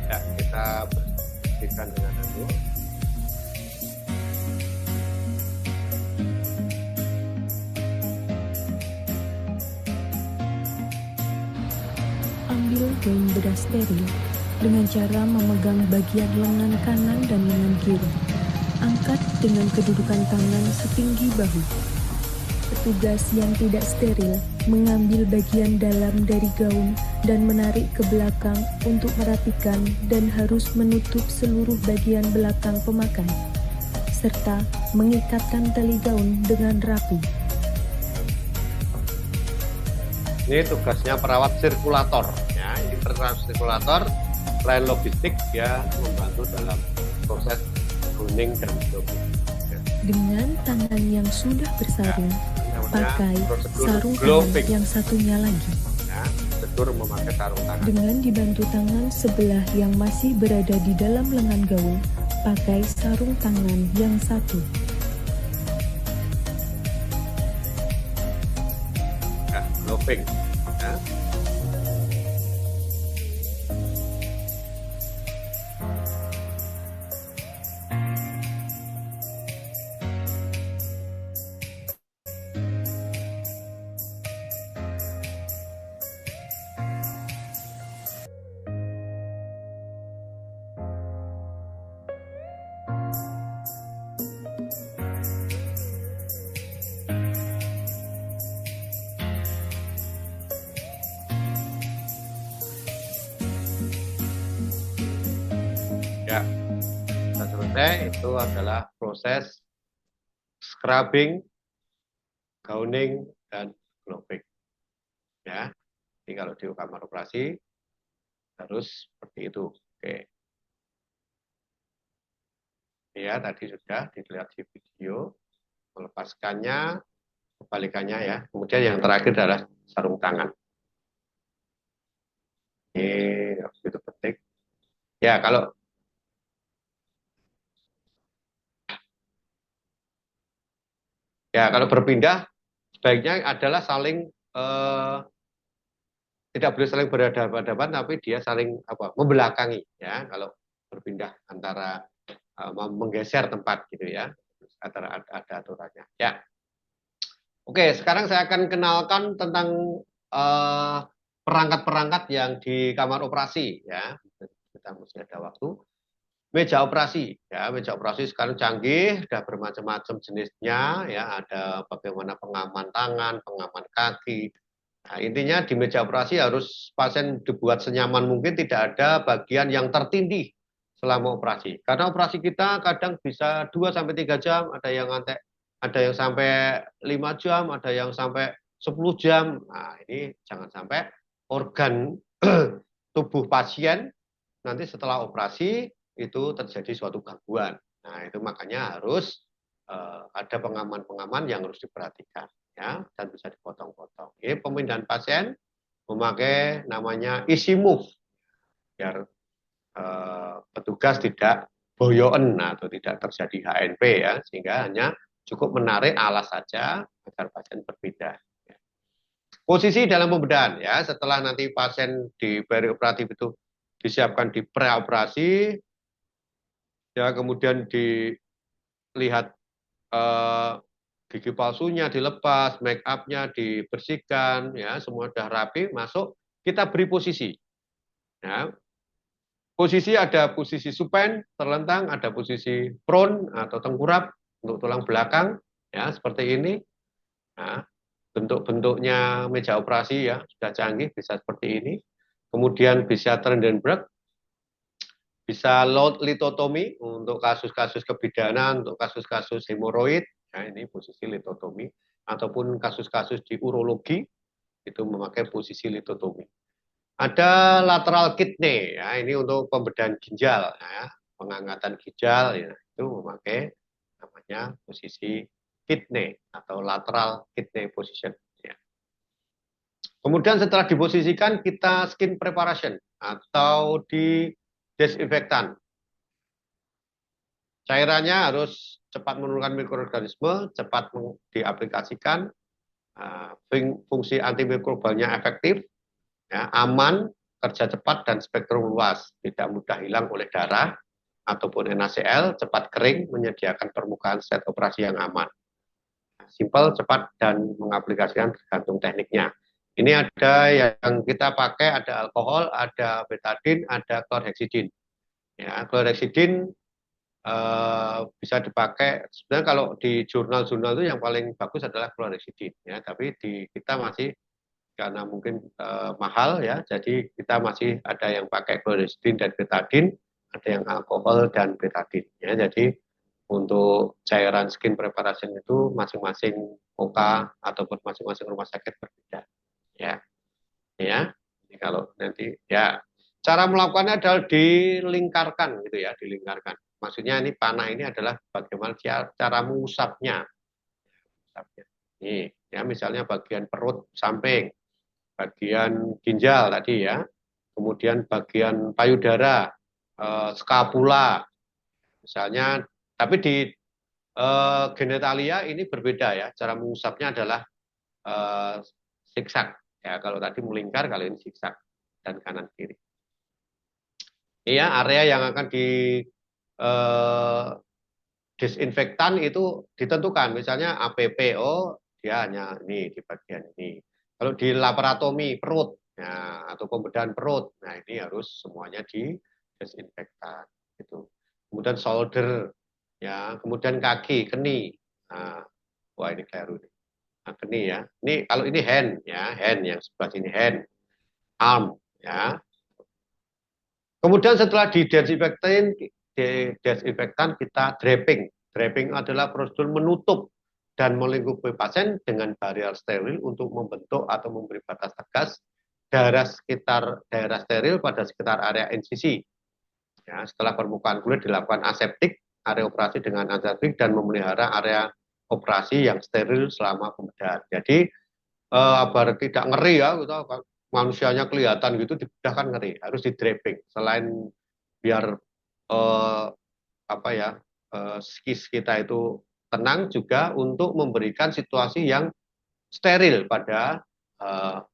Ya, kita bersihkan dengan handuk. Ambil gaun bedah steril dengan cara memegang bagian lengan kanan dan lengan kiri. Angkat dengan kedudukan tangan setinggi bahu. Petugas yang tidak steril mengambil bagian dalam dari gaun dan menarik ke belakang untuk merapikan dan harus menutup seluruh bagian belakang pemakai, serta mengikatkan tali gaun dengan rapi. Ini tugasnya perawat sirkulator. Ya, ini perawat sirkulator, selain logistik, dia membantu dalam proses kuning dan glowing. Ya. Dengan tangan yang sudah bersaring, pakai prosedur sarung glowing. tangan yang satunya lagi. Ya, prosedur memakai sarung tangan. Dengan dibantu tangan sebelah yang masih berada di dalam lengan gaun, pakai sarung tangan yang satu. Ya, glowing. Ya. Ya, sudah selesai. Itu adalah proses scrubbing, gowning, dan glowing. Ya, jadi kalau di kamar operasi harus seperti itu. Oke. Ya, tadi sudah dilihat di video. Melepaskannya, kebalikannya ya. Kemudian yang terakhir adalah sarung tangan. Ini itu penting. Ya, kalau berpindah sebaiknya adalah saling tidak boleh saling berhadapan-hadapan, tapi dia saling membelakangi ya. Kalau berpindah antara menggeser tempat gitu ya, ada aturannya. Ya, oke. Sekarang saya akan kenalkan tentang perangkat-perangkat yang di kamar operasi ya. Kita masih ada waktu. Meja operasi, ya meja operasi sekarang canggih, sudah bermacam-macam jenisnya, ya ada bagaimana pengaman tangan, pengaman kaki. Nah, intinya di meja operasi harus pasien dibuat senyaman mungkin, tidak ada bagian yang tertindih selama operasi. Karena operasi kita kadang bisa 2-3 jam, ada yang sampai 5 jam, ada yang sampai 10 jam. Nah, ini jangan sampai organ tubuh pasien nanti setelah operasi itu terjadi suatu gangguan. Nah, itu makanya harus ada pengaman-pengaman yang harus diperhatikan ya, dan bisa dipotong-potong. Ini pemindahan pasien memakai namanya easy move biar petugas tidak boyoen atau tidak terjadi HNP ya, sehingga hanya cukup menarik alas saja agar pasien berpindah. Posisi dalam pembedahan ya, setelah nanti pasien di perioperatif itu disiapkan di preoperasi, ya kemudian dilihat gigi palsunya dilepas, make up-nya dibersihkan, ya semua sudah rapi, masuk, kita beri posisi. Ya. Posisi ada posisi supine, terlentang, ada posisi prone atau tengkurap untuk tulang belakang, ya seperti ini. Nah, bentuk-bentuknya meja operasi ya sudah canggih, bisa seperti ini. Kemudian bisa Trendelenburg, bisa litotomi untuk kasus-kasus kebidanan, untuk kasus-kasus hemoroid, nah ini posisi litotomi, ataupun kasus-kasus di urologi itu memakai posisi litotomi. Ada lateral kidney, ya ini untuk pembedahan ginjal, ya, pengangkatan ginjal, ya itu memakai namanya posisi kidney atau lateral kidney position. Ya. Kemudian setelah diposisikan kita skin preparation atau di desinfektan. Cairannya harus cepat menurunkan mikroorganisme, cepat diaplikasikan, fungsi antimikrobalnya efektif, ya, aman, kerja cepat dan spektrum luas, tidak mudah hilang oleh darah ataupun NaCl, cepat kering, menyediakan permukaan set operasi yang aman. Simpel, cepat dan mengaplikasikan tergantung tekniknya. Ini ada yang kita pakai, ada alkohol, ada betadine, ada chlorhexidine. Ya, chlorhexidine bisa dipakai. Sebenarnya kalau di jurnal-jurnal itu yang paling bagus adalah chlorhexidin ya, tapi di kita masih karena mungkin mahal ya, jadi kita masih ada yang pakai chlorhexidin dan betadine, ada yang alkohol dan betadine ya. Jadi untuk cairan skin preparation itu masing-masing OK ataupun masing-masing rumah sakit berbeda ya. Ya. Jadi kalau nanti ya cara melakukannya adalah dilingkarkan gitu ya, dilingkarkan. Maksudnya ini panah ini adalah bagaimana cara mengusapnya. Nih, ya misalnya bagian perut samping, bagian ginjal tadi ya, kemudian bagian payudara, skapula, misalnya. Tapi di genitalia ini berbeda ya, cara mengusapnya adalah zigzag. Ya, kalau tadi melingkar, kalau ini zigzag dan kanan kiri. Iya, area yang akan di disinfektan itu ditentukan, misalnya APPO dia hanya ini di bagian ini. Kalau di laparotomi perut, nah, atau pembedahan perut, nah ini harus semuanya di disinfektan. Gitu. Kemudian shoulder, ya, kemudian kaki, keni. Nah, wah ini keliru nih. Nah, keni ya. Ini kalau ini hand, ya, hand yang sebelah sini hand, arm, ya. Kemudian setelah didesinfektan kita draping. Draping adalah prosedur menutup dan melingkupi pasien dengan barrier steril untuk membentuk atau memberi batas tegas daerah steril pada sekitar area insisi. Ya, setelah permukaan kulit dilakukan aseptik, area operasi dengan aseptik dan memelihara area operasi yang steril selama pembedahan. Jadi agar tidak ngeri ya, gitu, manusianya kelihatan gitu dibedah kan ngeri, harus di draping. Selain biar apa ya skis kita itu tenang, juga untuk memberikan situasi yang steril pada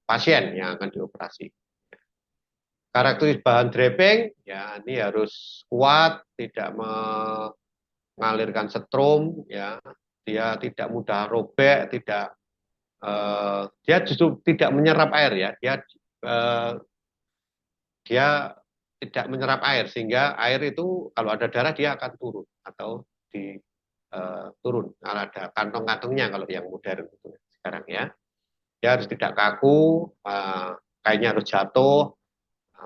pasien yang akan dioperasi. Karakteristik bahan draping ya ini harus kuat, tidak mengalirkan setrum ya, dia tidak mudah robek, tidak dia justru tidak menyerap air ya, dia tidak menyerap air sehingga air itu kalau ada darah dia akan turun atau turun. Kalau ada kantong-kantongnya kalau yang modern itu sekarang ya, dia harus tidak kaku, kainnya harus jatuh,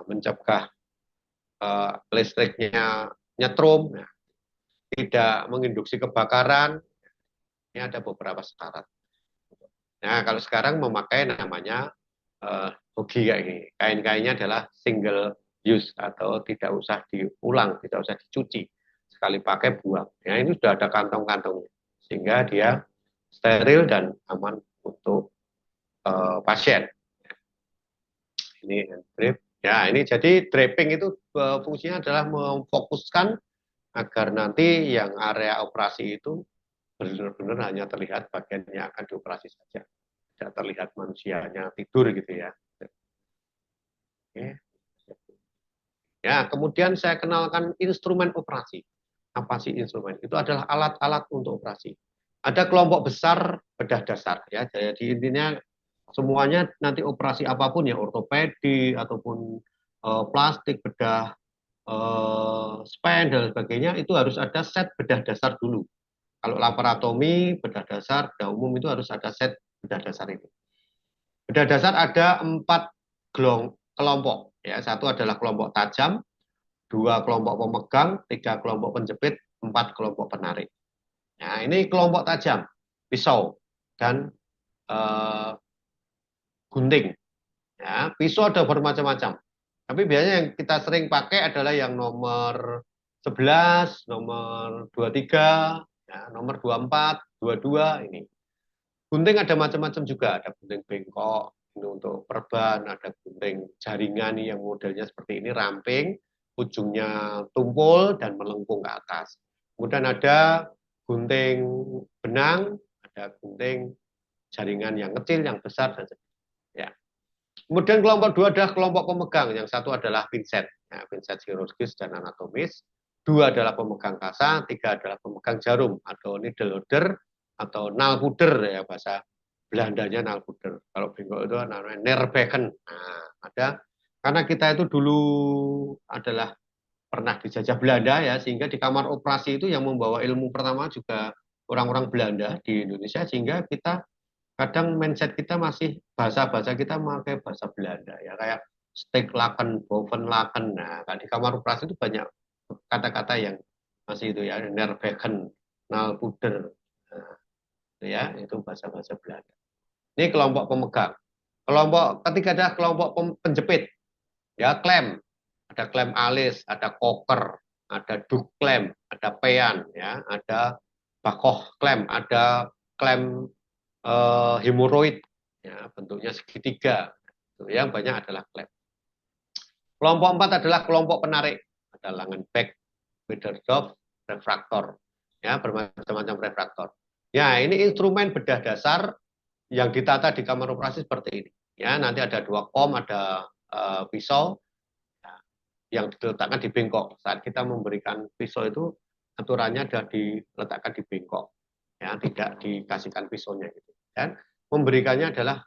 mencegah listriknya nyetrum, nah, tidak menginduksi kebakaran. Ini ada beberapa syarat. Nah, kalau sekarang memakai namanya hoki kayak gini. Kain-kainnya adalah single use atau tidak usah diulang, tidak usah dicuci. Sekali pakai buang. Ya, ini sudah ada kantong-kantongnya. Sehingga dia steril dan aman untuk pasien. Ini drip. Ya, ini jadi draping itu fungsinya adalah memfokuskan agar nanti yang area operasi itu benar-benar hanya terlihat bagian yang akan dioperasi saja. Tidak terlihat manusianya tidur gitu ya. Oke. Ya, kemudian saya kenalkan instrumen operasi. Apa sih instrumen? Itu adalah alat-alat untuk operasi. Ada kelompok besar bedah dasar ya. Jadi intinya semuanya nanti operasi apapun ya, ortopedi ataupun plastik, bedah span dan sebagainya, itu harus ada set bedah dasar dulu. Kalau laparotomi, bedah dasar, bedah umum itu harus ada set bedah dasar ini. Bedah dasar ada 4 kelompok. Ya, 1 adalah kelompok tajam, 2 kelompok pemegang, 3 kelompok penjepit, 4 kelompok penarik. Nah, ini kelompok tajam, pisau dan gunting. Ya, pisau ada bermacam-macam. Tapi biasanya yang kita sering pakai adalah yang nomor 11, nomor 23, ya, nomor 24, 22 ini. Gunting ada macam-macam juga, ada gunting bengkok ini untuk perban, ada gunting jaringan yang modelnya seperti ini, ramping, ujungnya tumpul dan melengkung ke atas. Kemudian ada gunting benang, ada gunting jaringan yang kecil, yang besar dan sebagainya. Ya. Kemudian kelompok 2 adalah kelompok pemegang, yang 1 adalah pinset, ya, pinset chirurgis dan anatomis, 2 adalah pemegang kasa, 3 adalah pemegang jarum atau needle holder atau nalpuder ya bahasa Belandanya nalpuder. Kalau bengkok itu namanya nerbeken. Nah, ada karena kita itu dulu adalah pernah dijajah Belanda ya, sehingga di kamar operasi itu yang membawa ilmu pertama juga orang-orang Belanda di Indonesia, sehingga kita kadang mindset kita masih bahasa-bahasa kita memakai bahasa Belanda ya, kayak steaklaken, bovenlaken. Nah, di kamar operasi itu banyak kata-kata yang masih itu ya, nerveken, nalpuder. Nah, itu ya, itu bahasa-bahasa Belanda. Ini kelompok pemegang. Kelompok ketiga ada kelompok penjepit. Ya, klem. Ada klem alis, ada koker, ada duk klem, ada pean, ya, ada bakoh klem, ada klem hemoroid, ya, bentuknya segitiga. Yang banyak adalah klem. Kelompok 4 adalah kelompok penarik. Ada Langenbeck, Widerdorf, refraktor. Ya, bermacam-macam refraktor. Ya, ini instrumen bedah dasar yang ditata di kamar operasi seperti ini. Ya, nanti ada 2 kom, ada pisau ya, yang diletakkan di bengkok. Saat kita memberikan pisau itu aturannya ada diletakkan di bengkok. Ya, tidak dikasihkan pisaunya gitu. Dan memberikannya adalah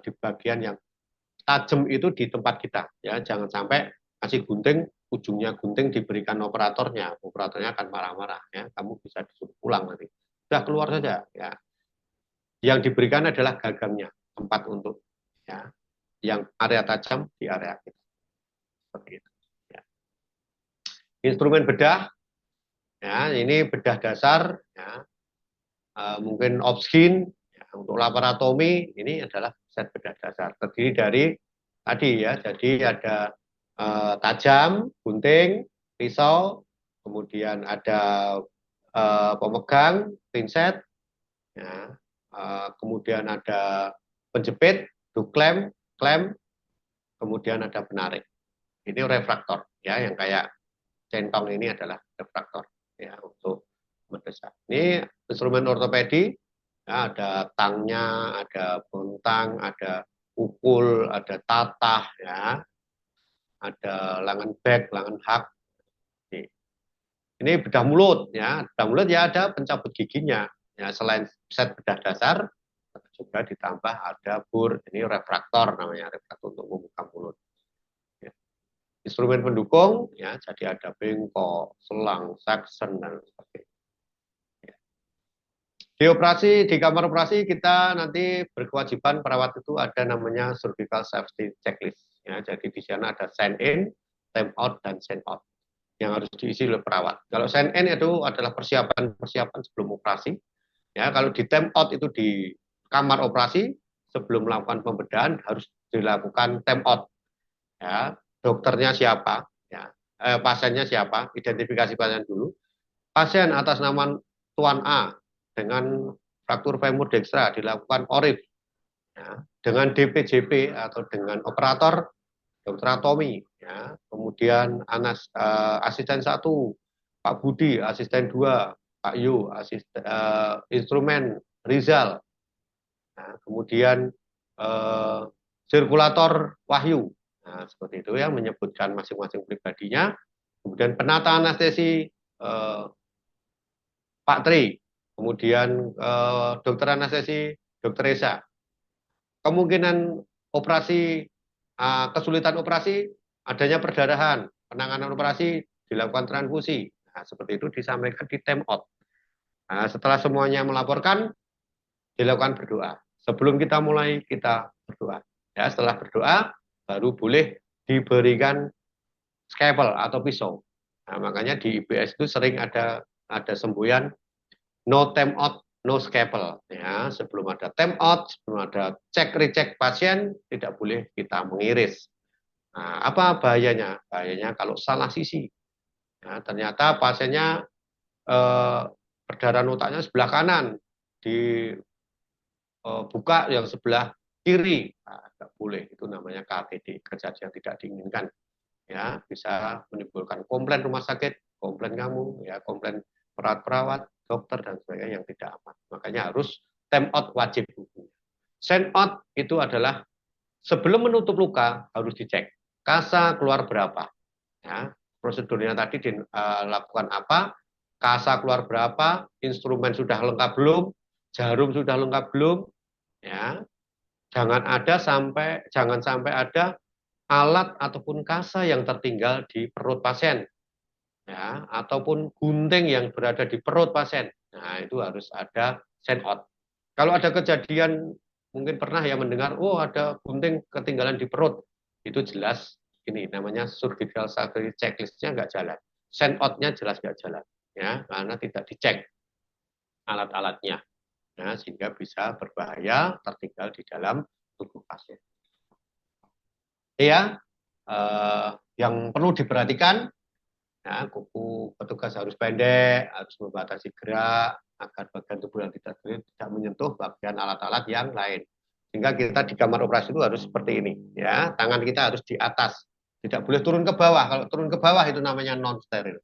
di bagian yang tajam itu di tempat kita. Ya, jangan sampai kasih gunting, ujungnya gunting diberikan operatornya akan marah-marah. Ya, kamu bisa disuruh pulang nanti. Sudah keluar saja. Ya, yang diberikan adalah gagangnya, tempat untuk ya, yang area tajam di area kita. Seperti itu. Ya. Instrumen bedah, ya, ini bedah dasar, ya, mungkin Opskin, ya, untuk laparotomi, ini adalah set bedah dasar. Terdiri dari tadi ya, jadi ada tajam, gunting, pisau, kemudian ada pemegang, pinset, ya, kemudian ada penjepit, duklem, klem, kemudian ada penarik. Ini refraktor ya, yang kayak centong ini adalah refraktor ya, untuk mendesak. Ini instrumen ortopedi, ya, ada tangnya, ada bontang, ada ukul, ada tatah ya, ada Langenbeck, Langenhack. Ini bedah mulut ya, bedah mulut ya, ada pencabut giginya. Ya, selain set bedah dasar, juga ditambah ada bur, ini refraktor namanya, refraktor untuk membuka mulut. Ya. Instrumen pendukung, ya, jadi ada bengkok, selang, saksen, dan sebagainya. Ya. Di operasi, di kamar operasi kita nanti berkewajiban perawat itu ada namanya surgical safety checklist. Ya, jadi di sana ada sign in, time out, dan sign out yang harus diisi oleh perawat. Kalau sign in itu adalah persiapan sebelum operasi. Ya, kalau di time out itu di kamar operasi sebelum melakukan pembedahan harus dilakukan time out. Ya, dokternya siapa? Ya, pasiennya siapa? Identifikasi pasien dulu. Pasien atas nama Tuan A dengan fraktur femur dextra dilakukan ORIF. Ya, dengan DPJP atau dengan operator dokter atomi. Ya, kemudian asisten 1 Pak Budi, asisten 2 Pak Yu, instrumen Rizal, nah, kemudian sirkulator Wahyu, nah, seperti itu ya, menyebutkan masing-masing pribadinya, kemudian penata anestesi Pak Tri, kemudian dokter anestesi Dokter Esa. Kemungkinan operasi, kesulitan operasi, adanya perdarahan, penanganan operasi dilakukan transfusi. Nah, seperti itu disampaikan di time out. Nah, setelah semuanya melaporkan, dilakukan berdoa. Sebelum kita mulai, kita berdoa. Ya, setelah berdoa, baru boleh diberikan scalpel atau pisau. Nah, makanya di IBS itu sering ada semboyan no time out, no scalpel. Ya, sebelum ada time out, sebelum ada cek recek pasien, tidak boleh kita mengiris. Nah, apa bahayanya? Bahayanya kalau salah sisi. Nah, ternyata pasiennya perdarahan otaknya sebelah kanan, dibuka yang sebelah kiri, nah, tidak boleh. Itu namanya KTD, kejadian tidak diinginkan. Ya, bisa menimbulkan komplain rumah sakit, komplain kamu, ya, komplain perawat-perawat, dokter dan sebagainya yang tidak aman. Makanya harus time out wajib hukumnya. Sign out itu adalah sebelum menutup luka harus dicek kasa keluar berapa. Ya, prosedurnya tadi dilakukan apa, kasa keluar berapa, instrumen sudah lengkap belum, jarum sudah lengkap belum, ya. Jangan sampai ada alat ataupun kasa yang tertinggal di perut pasien. ya, ataupun gunting yang berada di perut pasien. Nah, itu harus ada send out. Kalau ada kejadian, mungkin pernah ya mendengar, oh ada gunting ketinggalan di perut, itu jelas ini namanya surgical surgery checklist-nya nggak jalan. Send out-nya jelas nggak jalan, ya, karena tidak dicek alat-alatnya, ya, sehingga bisa berbahaya tertinggal di dalam tubuh pasien. Ya, yang perlu diperhatikan, ya, kuku petugas harus pendek, harus membatasi gerak agar bagian tubuh yang tidak menyentuh bagian alat-alat yang lain. Sehingga kita di kamar operasi itu harus seperti ini, ya, tangan kita harus di atas, tidak boleh turun ke bawah. Kalau turun ke bawah itu namanya non steril.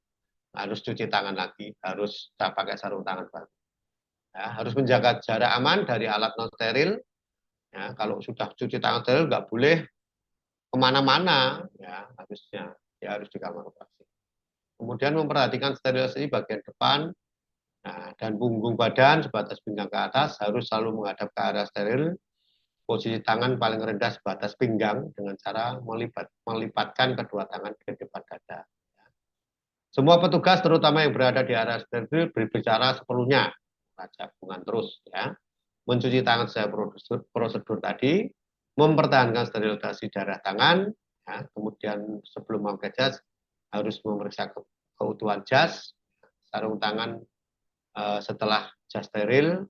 Harus cuci tangan lagi, harus pakai sarung tangan baru. Ya, harus menjaga jarak aman dari alat non steril. Ya, kalau sudah cuci tangan steril nggak boleh kemana-mana, ya harusnya ya harus di kamar operasi. Kemudian memperhatikan sterilisasi bagian depan, nah, dan punggung badan sebatas pinggang ke atas harus selalu menghadap ke arah steril. Posisi tangan paling rendah sebatas pinggang dengan cara melipatkan kedua tangan ke depan dada. Semua petugas terutama yang berada di area steril berbicara seperlunya, hubungan terus, ya. Mencuci tangan sesuai prosedur tadi, mempertahankan sterilisasi darah tangan, ya. Kemudian sebelum memakai jas harus memeriksa keutuhan jas, sarung tangan setelah jas steril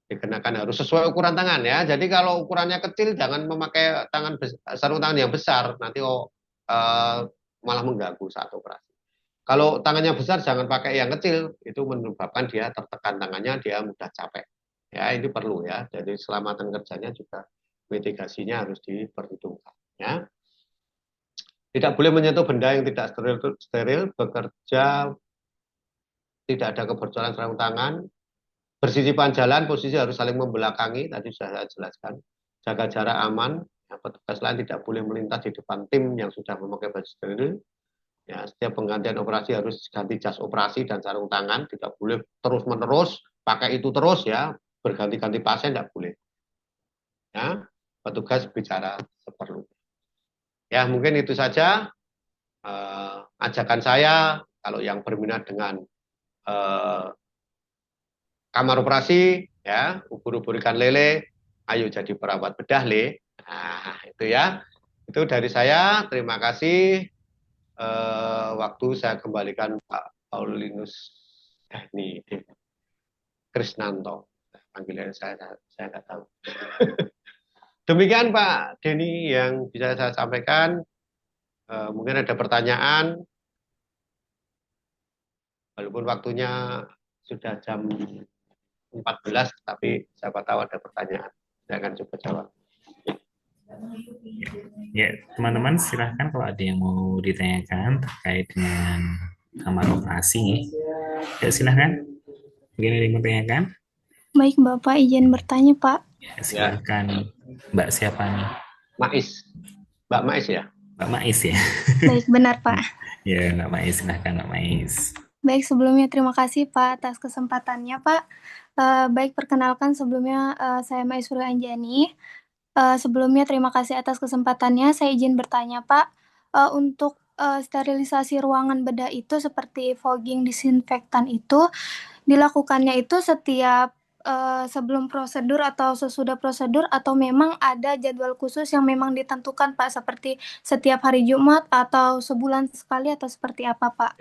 dikenakan harus sesuai ukuran tangan, ya. Jadi kalau ukurannya kecil jangan memakai sarung tangan yang besar, nanti malah mengganggu saat operasi. Kalau tangannya besar jangan pakai yang kecil, itu menyebabkan dia tertekan tangannya, dia mudah capek. Ya, ini perlu, ya. Jadi keselamatan kerjanya juga mitigasinya harus diperhitungkan, ya. Tidak boleh menyentuh benda yang tidak steril, bekerja tidak ada kebocoran sarung tangan, bersisipan jalan, posisi harus saling membelakangi, tadi sudah saya jelaskan. Jaga jarak aman, ya, petugas lain tidak boleh melintas di depan tim yang sudah memakai baju steril. Ya, setiap penggantian operasi harus ganti jas operasi dan sarung tangan, tidak boleh terus-menerus pakai itu terus, ya, berganti-ganti pasien tidak boleh. Ya, petugas bicara seperlunya. Ya, mungkin itu saja ajakan saya. Kalau yang berminat dengan kamar operasi, ya, ubur-ubur ikan lele, ayo jadi perawat bedah le. Nah, itu ya. Itu dari saya. Terima kasih. Waktu saya kembalikan Pak Paulinus ini Krisnanto. Panggilan saya nggak tahu. Demikian Pak Denny yang bisa saya sampaikan. Mungkin ada pertanyaan. Walaupun waktunya sudah jam 14, tapi siapa tahu ada pertanyaan. Saya akan coba jawab. Ya, teman-teman silahkan kalau ada yang mau ditanyakan terkait dengan kamar operasi. Ya, silahkan. Mungkin ada yang mau tanyakan? Baik, Bapak izin bertanya, Pak. Ya, silahkan. Mbak siapa nih? Mais. Mbak Mais ya? Mbak Mais ya? Baik, benar, Pak. Ya, Mbak Mais, silahkan Mbak Mais. Baik, sebelumnya terima kasih, Pak, atas kesempatannya, Pak. Baik, perkenalkan sebelumnya saya Maisuri Anjani. Sebelumnya terima kasih atas kesempatannya. Saya izin bertanya, Pak. Untuk sterilisasi ruangan bedah itu seperti fogging disinfektan itu dilakukannya itu setiap sebelum prosedur atau sesudah prosedur atau memang ada jadwal khusus yang memang ditentukan, Pak, seperti setiap hari Jumat atau sebulan sekali atau seperti apa, Pak?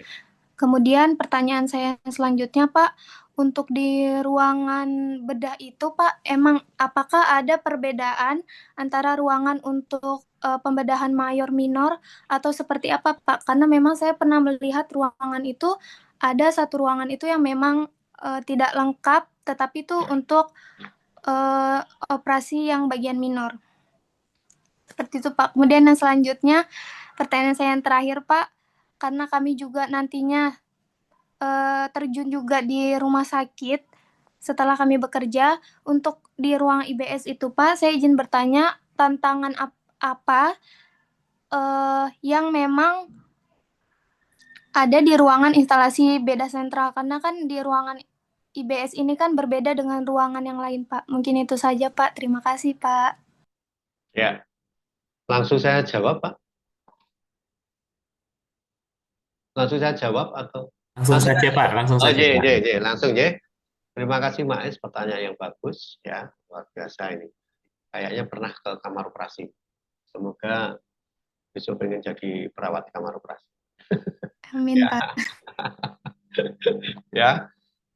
Kemudian pertanyaan saya selanjutnya, Pak, untuk di ruangan bedah itu, Pak, emang apakah ada perbedaan antara ruangan untuk pembedahan mayor minor atau seperti apa, Pak? Karena memang saya pernah melihat ruangan itu ada satu ruangan itu yang memang tidak lengkap, tetapi itu untuk operasi yang bagian minor. Seperti itu, Pak. Kemudian yang selanjutnya, pertanyaan saya yang terakhir, Pak, karena kami juga nantinya terjun juga di rumah sakit setelah kami bekerja. Untuk di ruang IBS itu, Pak, saya izin bertanya tantangan apa yang memang ada di ruangan instalasi beda sentral, karena kan di ruangan IBS ini kan berbeda dengan ruangan yang lain, Pak. Mungkin itu saja, Pak. Terima kasih, Pak. Ya, langsung saya jawab, Pak. langsung saya jawab atau Langsung langsung? saja Pak, langsung Oh, saja Pak. langsung ya. Terima kasih Mas, pertanyaan yang bagus ya, luar biasa ini. Kayaknya pernah ke kamar operasi. Semoga besok pengen jadi perawat kamar operasi. Amin, Ya, Pak. ya.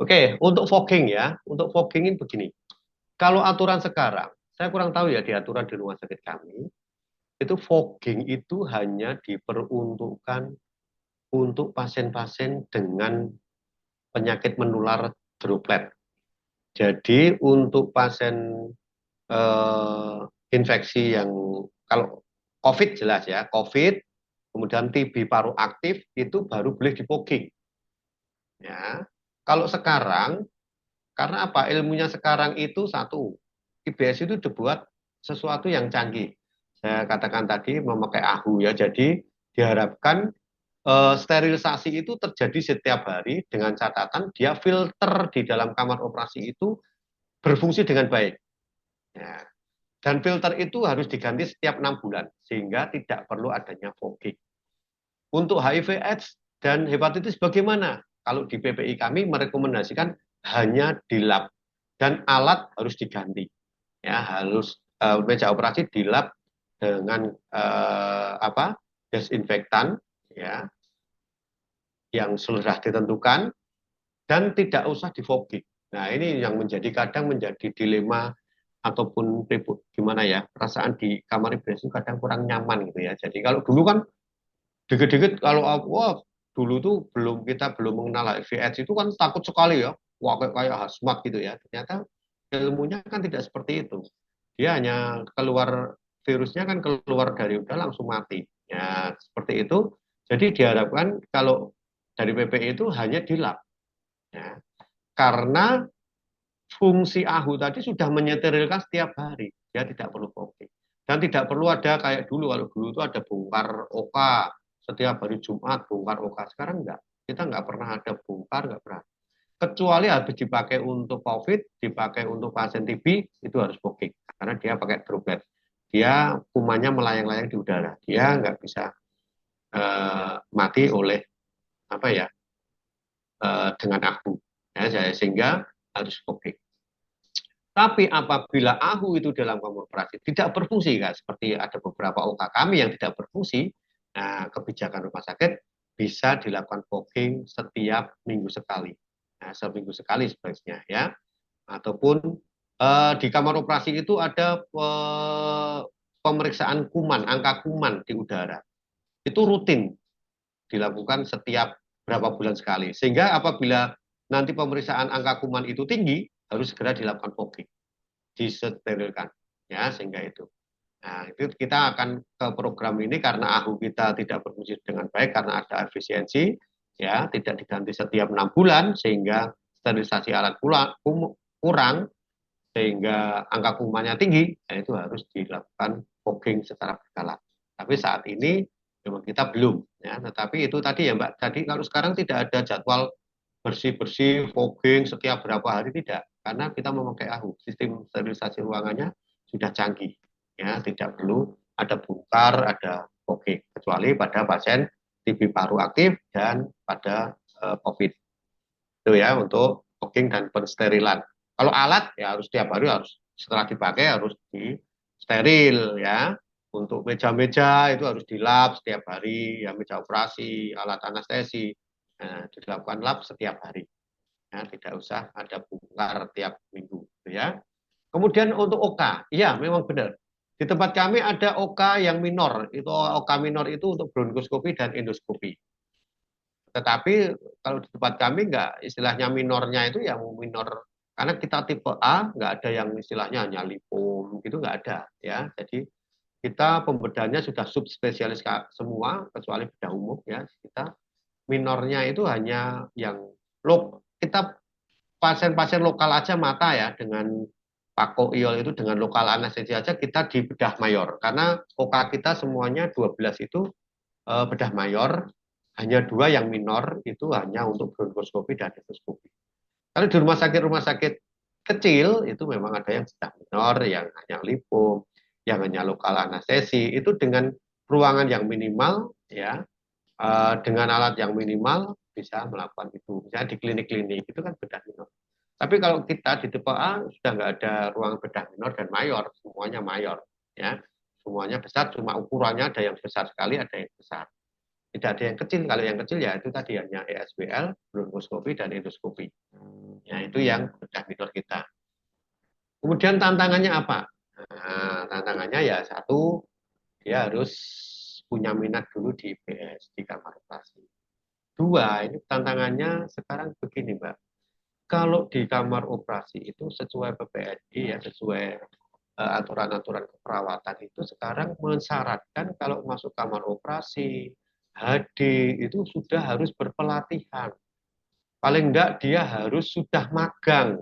Oke, untuk fogging ya, untuk fogging ini begini. Kalau aturan sekarang, saya kurang tahu ya di aturan di rumah sakit kami, itu fogging itu hanya diperuntukkan untuk pasien-pasien dengan penyakit menular droplet. Jadi untuk pasien infeksi yang kalau COVID jelas ya, COVID, kemudian TB paru aktif itu baru boleh di fogging. Ya, kalau sekarang karena apa? Ilmunya sekarang itu satu, IBS itu dibuat sesuatu yang canggih. Saya katakan tadi memakai AHU ya, jadi diharapkan sterilisasi itu terjadi setiap hari dengan catatan dia filter di dalam kamar operasi itu berfungsi dengan baik. Ya. Dan filter itu harus diganti setiap 6 bulan sehingga tidak perlu adanya fogging. Untuk HIV/AIDS dan hepatitis bagaimana? Kalau di PPI kami merekomendasikan hanya di lab dan alat harus diganti. Ya, harus meja operasi di lab dengan desinfektan ya yang sudah ditentukan dan tidak usah di fogging. Nah, ini yang kadang menjadi dilema ataupun ribut gimana ya, perasaan di kamar IBS itu kadang kurang nyaman gitu ya. Jadi kalau dulu kan dikit-dikit kalau wah dulu tuh kita belum mengenal HIV/AIDS itu kan takut sekali ya, wah kayak hazmat gitu ya. Ternyata ilmunya kan tidak seperti itu. Dia hanya keluar virusnya kan keluar dari udara langsung mati. Ya seperti itu. Jadi diharapkan kalau dari PPI itu hanya di lab. Ya. Karena fungsi AHU tadi sudah menyeterilkan setiap hari. Dia tidak perlu fogging. Dan tidak perlu ada kayak dulu. Kalau dulu itu ada bongkar oka. Setiap hari Jumat bongkar oka. Sekarang enggak. Kita enggak pernah ada bongkar, enggak pernah. Kecuali habis dipakai untuk COVID, dipakai untuk pasien TB, itu harus fogging. Karena dia pakai droplet. Dia kumannya melayang-layang di udara. Dia enggak bisa mati oleh apa ya dengan AHU. Ya, sehingga harus fogging. Tapi apabila AHU itu dalam kamar operasi tidak berfungsi, kan, seperti ada beberapa OK kami yang tidak berfungsi, nah, kebijakan rumah sakit bisa dilakukan fogging setiap minggu sekali. Nah, seminggu sekali sebaiknya ya. Ataupun di kamar operasi itu ada pemeriksaan kuman, angka kuman di udara. Itu rutin dilakukan setiap berapa bulan sekali. Sehingga apabila nanti pemeriksaan angka kuman itu tinggi, harus segera dilakukan fogging, disterilkan, ya sehingga itu. Nah, itu kita akan ke program ini karena AHU kita tidak berfungsi dengan baik karena ada efisiensi, ya tidak diganti setiap 6 bulan sehingga sterilisasi alat kurang sehingga angka kumannya tinggi, ya itu harus dilakukan fogging secara berkala. Tapi saat ini memang kita belum, ya. Tetapi itu tadi ya Mbak, tadi kalau sekarang tidak ada jadwal bersih-bersih, fogging setiap berapa hari tidak, karena kita memakai AHU, sistem sterilisasi ruangannya sudah canggih, ya tidak perlu ada bongkar, ada fogging, kecuali pada pasien TB paru aktif dan pada COVID. Itu ya untuk fogging dan pensterilan. Kalau alat ya harus setiap hari harus setelah dipakai harus di steril ya. Untuk meja-meja itu harus di lab setiap hari, ya meja operasi, alat anestesi. Nah, dilakukan lab setiap hari. Ya, tidak usah ada bongkar tiap minggu, ya. Kemudian untuk OK, ya memang benar. Di tempat kami ada OK yang minor. Itu OK minor itu untuk bronkoskopi dan endoskopi. Tetapi kalau di tempat kami enggak, istilahnya minornya itu yang minor karena kita tipe A, enggak ada yang istilahnya hanya lipom gitu enggak ada ya. Jadi kita pembedahnya sudah subspesialis semua kecuali bedah umum ya. Kita minornya itu hanya yang kita pasien-pasien lokal aja mata ya dengan pakoiol itu dengan lokal anestesi aja kita di bedah mayor karena OK kita semuanya 12 itu bedah mayor, hanya 2 yang minor itu hanya untuk bronkoskopi dan endoskopi. Kalau di rumah sakit kecil itu memang ada yang bedah minor, yang hanya lipom, yang hanya lokal anestesi itu dengan ruangan yang minimal ya dengan alat yang minimal bisa melakukan itu. Misalnya di klinik-klinik itu kan bedah minor. Tapi kalau kita di tipe A sudah nggak ada ruang bedah minor dan mayor, semuanya mayor, ya, semuanya besar. Cuma ukurannya ada yang besar sekali, ada yang besar. Tidak ada yang kecil. Kalau yang kecil ya itu tadi hanya ESBL, bronkoskopi dan endoskopi. Ya itu yang bedah minor kita. Kemudian tantangannya apa? Nah, tantangannya ya satu, dia harus punya minat dulu di IPS, di kamar operasi. Dua, ini tantangannya sekarang begini, Mbak. Kalau di kamar operasi itu sesuai PPNI ya, sesuai aturan-aturan keperawatan itu sekarang mensyaratkan kalau masuk kamar operasi, HD itu sudah harus berpelatihan. Paling enggak dia harus sudah magang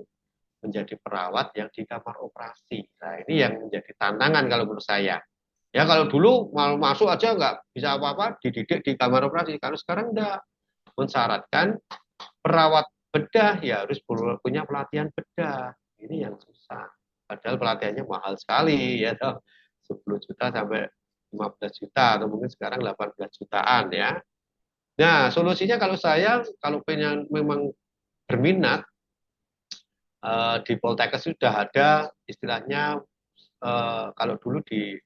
menjadi perawat yang di kamar operasi. Nah, ini yang menjadi tantangan kalau menurut saya. Ya kalau dulu mau masuk aja nggak bisa apa-apa, dididik di kamar operasi. Kalau sekarang enggak, mensyaratkan perawat bedah ya harus punya pelatihan bedah. Ini yang susah. Padahal pelatihannya mahal sekali ya, 10 juta sampai 15 juta atau mungkin sekarang 18 jutaan ya. Nah, solusinya kalau saya kalau pengen memang berminat di Poltekkes sudah ada istilahnya kalau dulu di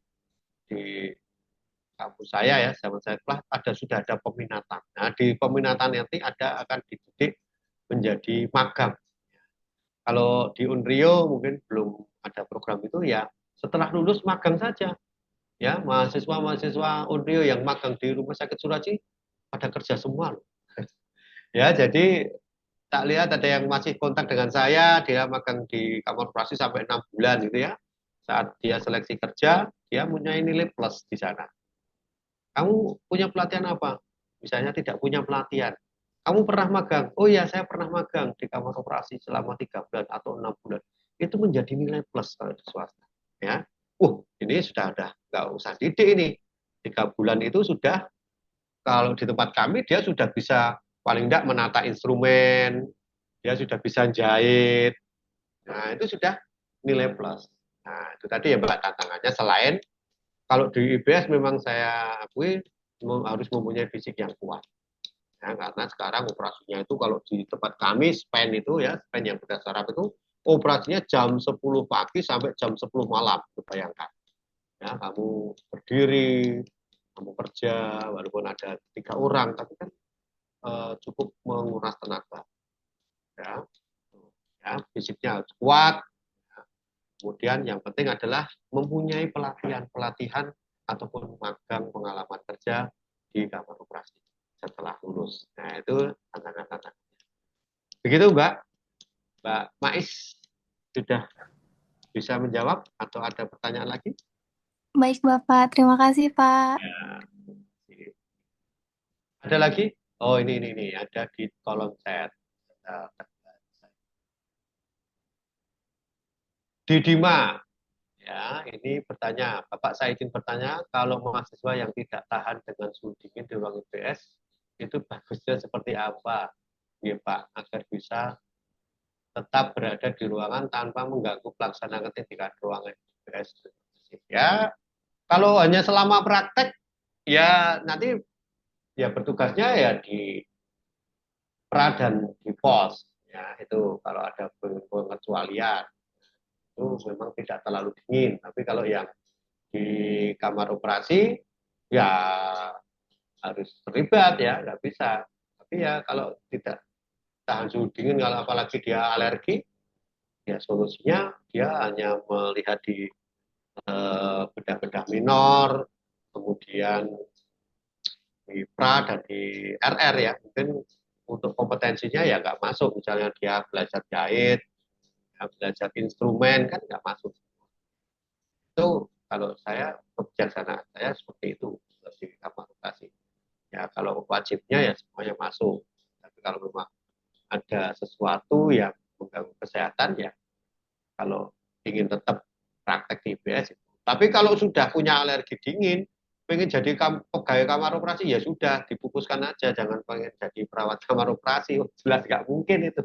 kampus saya ya, zaman saya kelas sudah ada peminatan. Nah, di peminatan nanti ada akan dididik menjadi magang. Kalau di Unrio mungkin belum ada program itu ya, setelah lulus magang saja. Ya, mahasiswa-mahasiswa Unrio yang magang di Rumah Sakit Suraji pada kerja semua loh. Ya, jadi tak lihat ada yang masih kontak dengan saya, dia magang di kamar operasi sampai 6 bulan gitu ya. Saat dia seleksi kerja, dia punya nilai plus di sana. Kamu punya pelatihan apa? Misalnya tidak punya pelatihan. Kamu pernah magang? Oh ya, saya pernah magang di kamar operasi selama 3 bulan atau 6 bulan. Itu menjadi nilai plus kalau di swasta. Ya, ini sudah ada, nggak usah didik ini. 3 bulan itu sudah, kalau di tempat kami dia sudah bisa paling tidak menata instrumen, dia sudah bisa jahit. Nah, itu sudah nilai plus. Nah, itu tadi ya Mbak tantangannya. Selain kalau di IBS memang saya akui harus mempunyai fisik yang kuat. Ya, karena sekarang operasinya itu kalau di tempat kami span itu ya, span yang bedah saraf itu operasinya jam 10 pagi sampai jam 10 malam, bayangkan. Ya, kamu berdiri, kamu kerja, walaupun ada 3 orang, tapi kan cukup menguras tenaga. Ya, ya fisiknya harus kuat. Ya. Kemudian yang penting adalah mempunyai pelatihan ataupun magang pengalaman kerja di kamar operasi setelah lulus. Nah, itu tantangan-tantangan. Begitu, Mbak. Mbak Mais sudah bisa menjawab atau ada pertanyaan lagi? Baik, Bapak. Terima kasih, Pak. Ya. Ada lagi? Oh, ini ada di kolom chat. Didima, ya, ini bertanya, Bapak saya izin bertanya, kalau mahasiswa yang tidak tahan dengan suhu dingin di ruang IPS, itu bagusnya seperti apa? Ya Pak, agar bisa tetap berada di ruangan tanpa mengganggu pelaksanaan ketika ruangan IPS. Ya, kalau hanya selama praktek, ya nanti ya bertugasnya ya di pra dan di pos. Ya, itu kalau ada pengecualian itu memang tidak terlalu dingin. Tapi kalau yang di kamar operasi ya harus terlibat ya, nggak bisa. Tapi ya kalau tidak tahan suhu dingin, kalau apalagi dia alergi, ya solusinya dia hanya melihat di bedah-bedah minor, kemudian di pra dan di RR ya. Mungkin untuk kompetensinya ya nggak masuk. Misalnya dia belajar jahit, belajar instrumen kan nggak masuk. Itu kalau saya kebijaksanaan saya seperti itu di kamar operasi. Ya kalau wajibnya ya semuanya masuk. Tapi kalau memang ada sesuatu yang mengganggu kesehatan ya kalau ingin tetap praktek di IBS. Tapi kalau sudah punya alergi dingin, pengen jadi pegawai kamar operasi ya sudah dipupuskan aja, jangan pengen jadi perawat kamar operasi. Jelas nggak mungkin itu.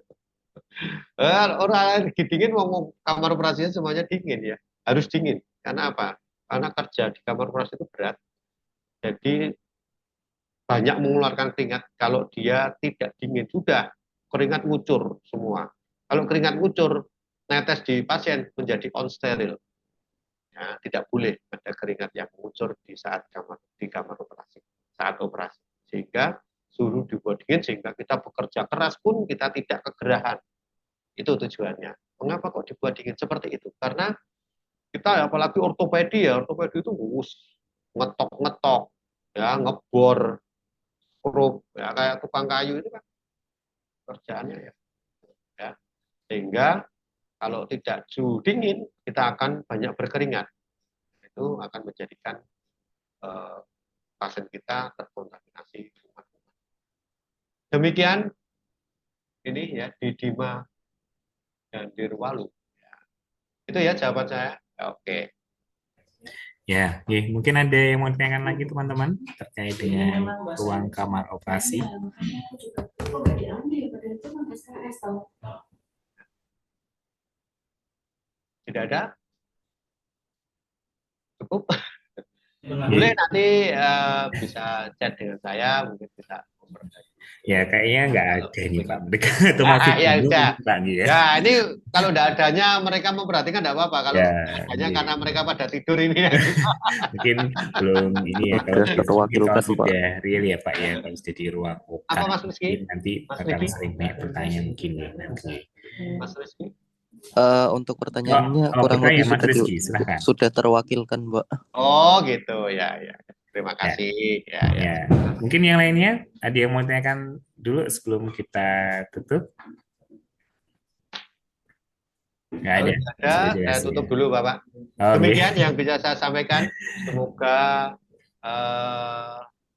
Orang alergi dingin mau kamar operasinya semuanya dingin ya, harus dingin. Karena apa? Karena kerja di kamar operasi itu berat. Jadi banyak mengeluarkan keringat. Kalau dia tidak dingin, sudah keringat ngucur semua. Kalau keringat ngucur, netes di pasien menjadi unsteril. Ya, tidak boleh ada keringat yang ngucur di kamar operasi, saat operasi. Sehingga suhu dibuat dingin, sehingga kita bekerja keras pun kita tidak kegerahan. Itu tujuannya. Mengapa kok dibuat dingin seperti itu? Karena kita apalagi ortopedi itu ngetok-ngetok, ya ngebor, skrup, ya kayak tukang kayu itu kan kerjaannya ya. Ya. Sehingga kalau tidak suhu dingin, kita akan banyak berkeringat. Itu akan menjadikan pasien kita terkontaminasi kuman. Demikian ini ya di Dima dan di Ruwalu. Ya. Itu ya jawaban saya. Oke. Ya, mungkin ada yang mau ditanyakan lagi teman-teman terkait dengan ruang kamar operasi. Tidak ada? Cukup? Boleh nanti bisa chat dengan saya, mungkin kita ya kayaknya nggak ada nih Pak mereka atau masih ya udah Pak ya. Ya ini kalau tidak adanya mereka memperhatikan tidak apa-apa, kalau hanya karena mereka pada tidur ini mungkin belum ini ya, kalau sudah real ya Pak ya, kalau sudah di ruang operasi apa Mas Rizky? Nanti akan sering banyak pertanyaan mungkin ya nanti. Mas Rizky? Untuk pertanyaannya kurang lebih sudah terwakilkan, Mbak. Oh gitu ya. Terima kasih. Ya. Mungkin yang lainnya ada yang mau tanyakan dulu sebelum kita tutup? Nggak ada. Saya tutup dulu Bapak. Demikian yang bisa saya sampaikan. Semoga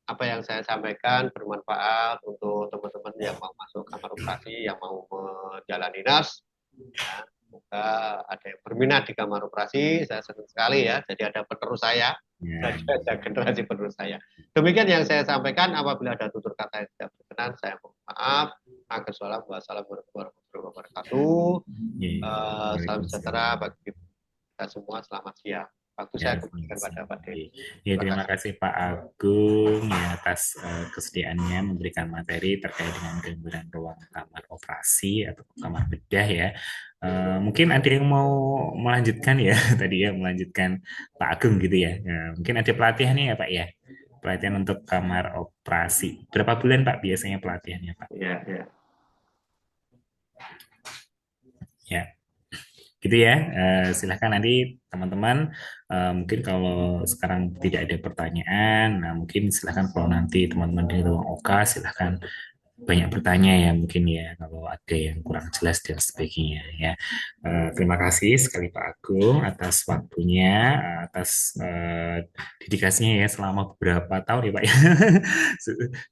apa yang saya sampaikan bermanfaat untuk teman-teman yang mau masuk kamar operasi, yang mau menjalani NAS. Ya, semoga ada yang berminat di kamar operasi. Saya senang sekali ya. Jadi ada penerus saya. Ada generasi penerus saya. Demikian yang saya sampaikan. Apabila ada tutur kata yang tidak berkenan, saya mohon maaf. Wassalamualaikum warahmatullahi wabarakatuh. Salam sejahtera bagi kita semua. Selamat siang. Waktu saya kembalikan pada Pak Dedi. Ya, terima kasih Pak Agung ya atas kesediaannya memberikan materi terkait dengan gambaran ruang kamar operasi atau kamar bedah ya. Mungkin ada yang mau melanjutkan ya tadi ya, melanjutkan Pak Agung gitu ya. Mungkin ada pelatihannya ya Pak ya, pelatihan untuk kamar operasi. Berapa bulan Pak biasanya pelatihannya Pak? Ya. Gitu ya, silahkan nanti teman-teman mungkin kalau sekarang tidak ada pertanyaan, nah mungkin silahkan kalau nanti teman-teman di ruang OK silahkan banyak bertanya ya mungkin ya kalau ada yang kurang jelas dan sebagainya ya. Terima kasih sekali Pak Agung atas waktunya, atas dedikasinya ya selama beberapa tahun ya Pak ya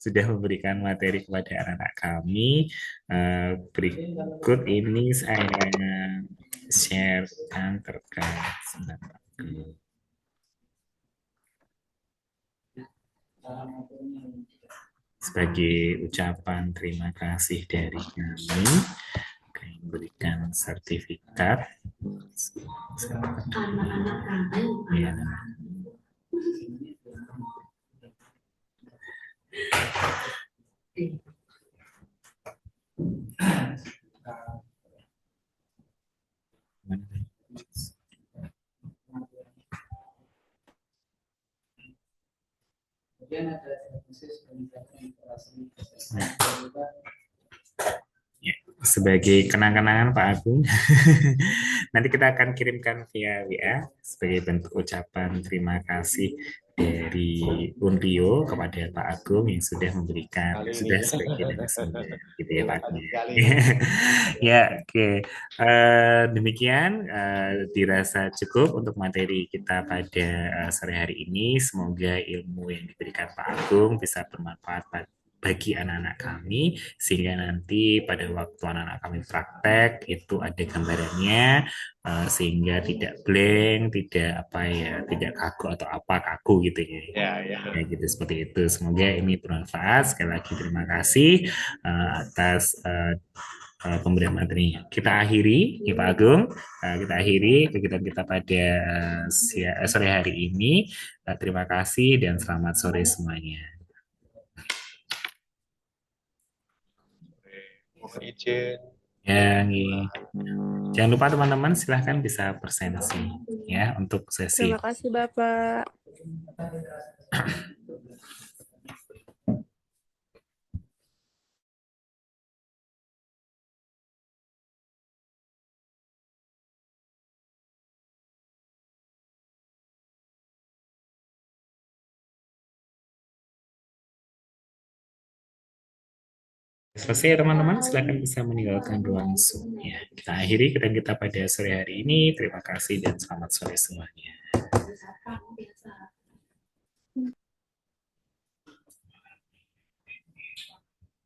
sudah memberikan materi kepada anak-anak kami. Berikut ini saya share-kan terkait sebagai ucapan terima kasih dari kami berikan sertifikat ya. Sebagai kenang-kenangan Pak Agung nanti kita akan kirimkan via WA sebagai bentuk ucapan terima kasih dari Unrio kepada Pak Agung yang sudah memberikan sebagai gitu ya Pak ya oke. Demikian dirasa cukup untuk materi kita pada sore hari ini. Semoga ilmu yang diberikan Pak Agung bisa bermanfaat bagi anak-anak kami sehingga nanti pada waktu anak-anak kami praktek itu ada gambarannya sehingga tidak blank, tidak kaku atau kaku gitu ya. Ya gitu seperti itu. Semoga ini bermanfaat. Sekali lagi terima kasih atas pemberian materinya. Kita akhiri ya Pak Agung, kita akhiri kegiatan kita pada sore hari ini. Terima kasih dan selamat sore semuanya. Mohon izin. Ya, jangan lupa teman-teman silahkan bisa presensi ya untuk sesi. Terima kasih Bapak. Selesai ya teman-teman, silakan bisa meninggalkan ruang Zoom ya. Kita akhiri kegiatan kita pada sore hari ini. Terima kasih dan selamat sore semuanya.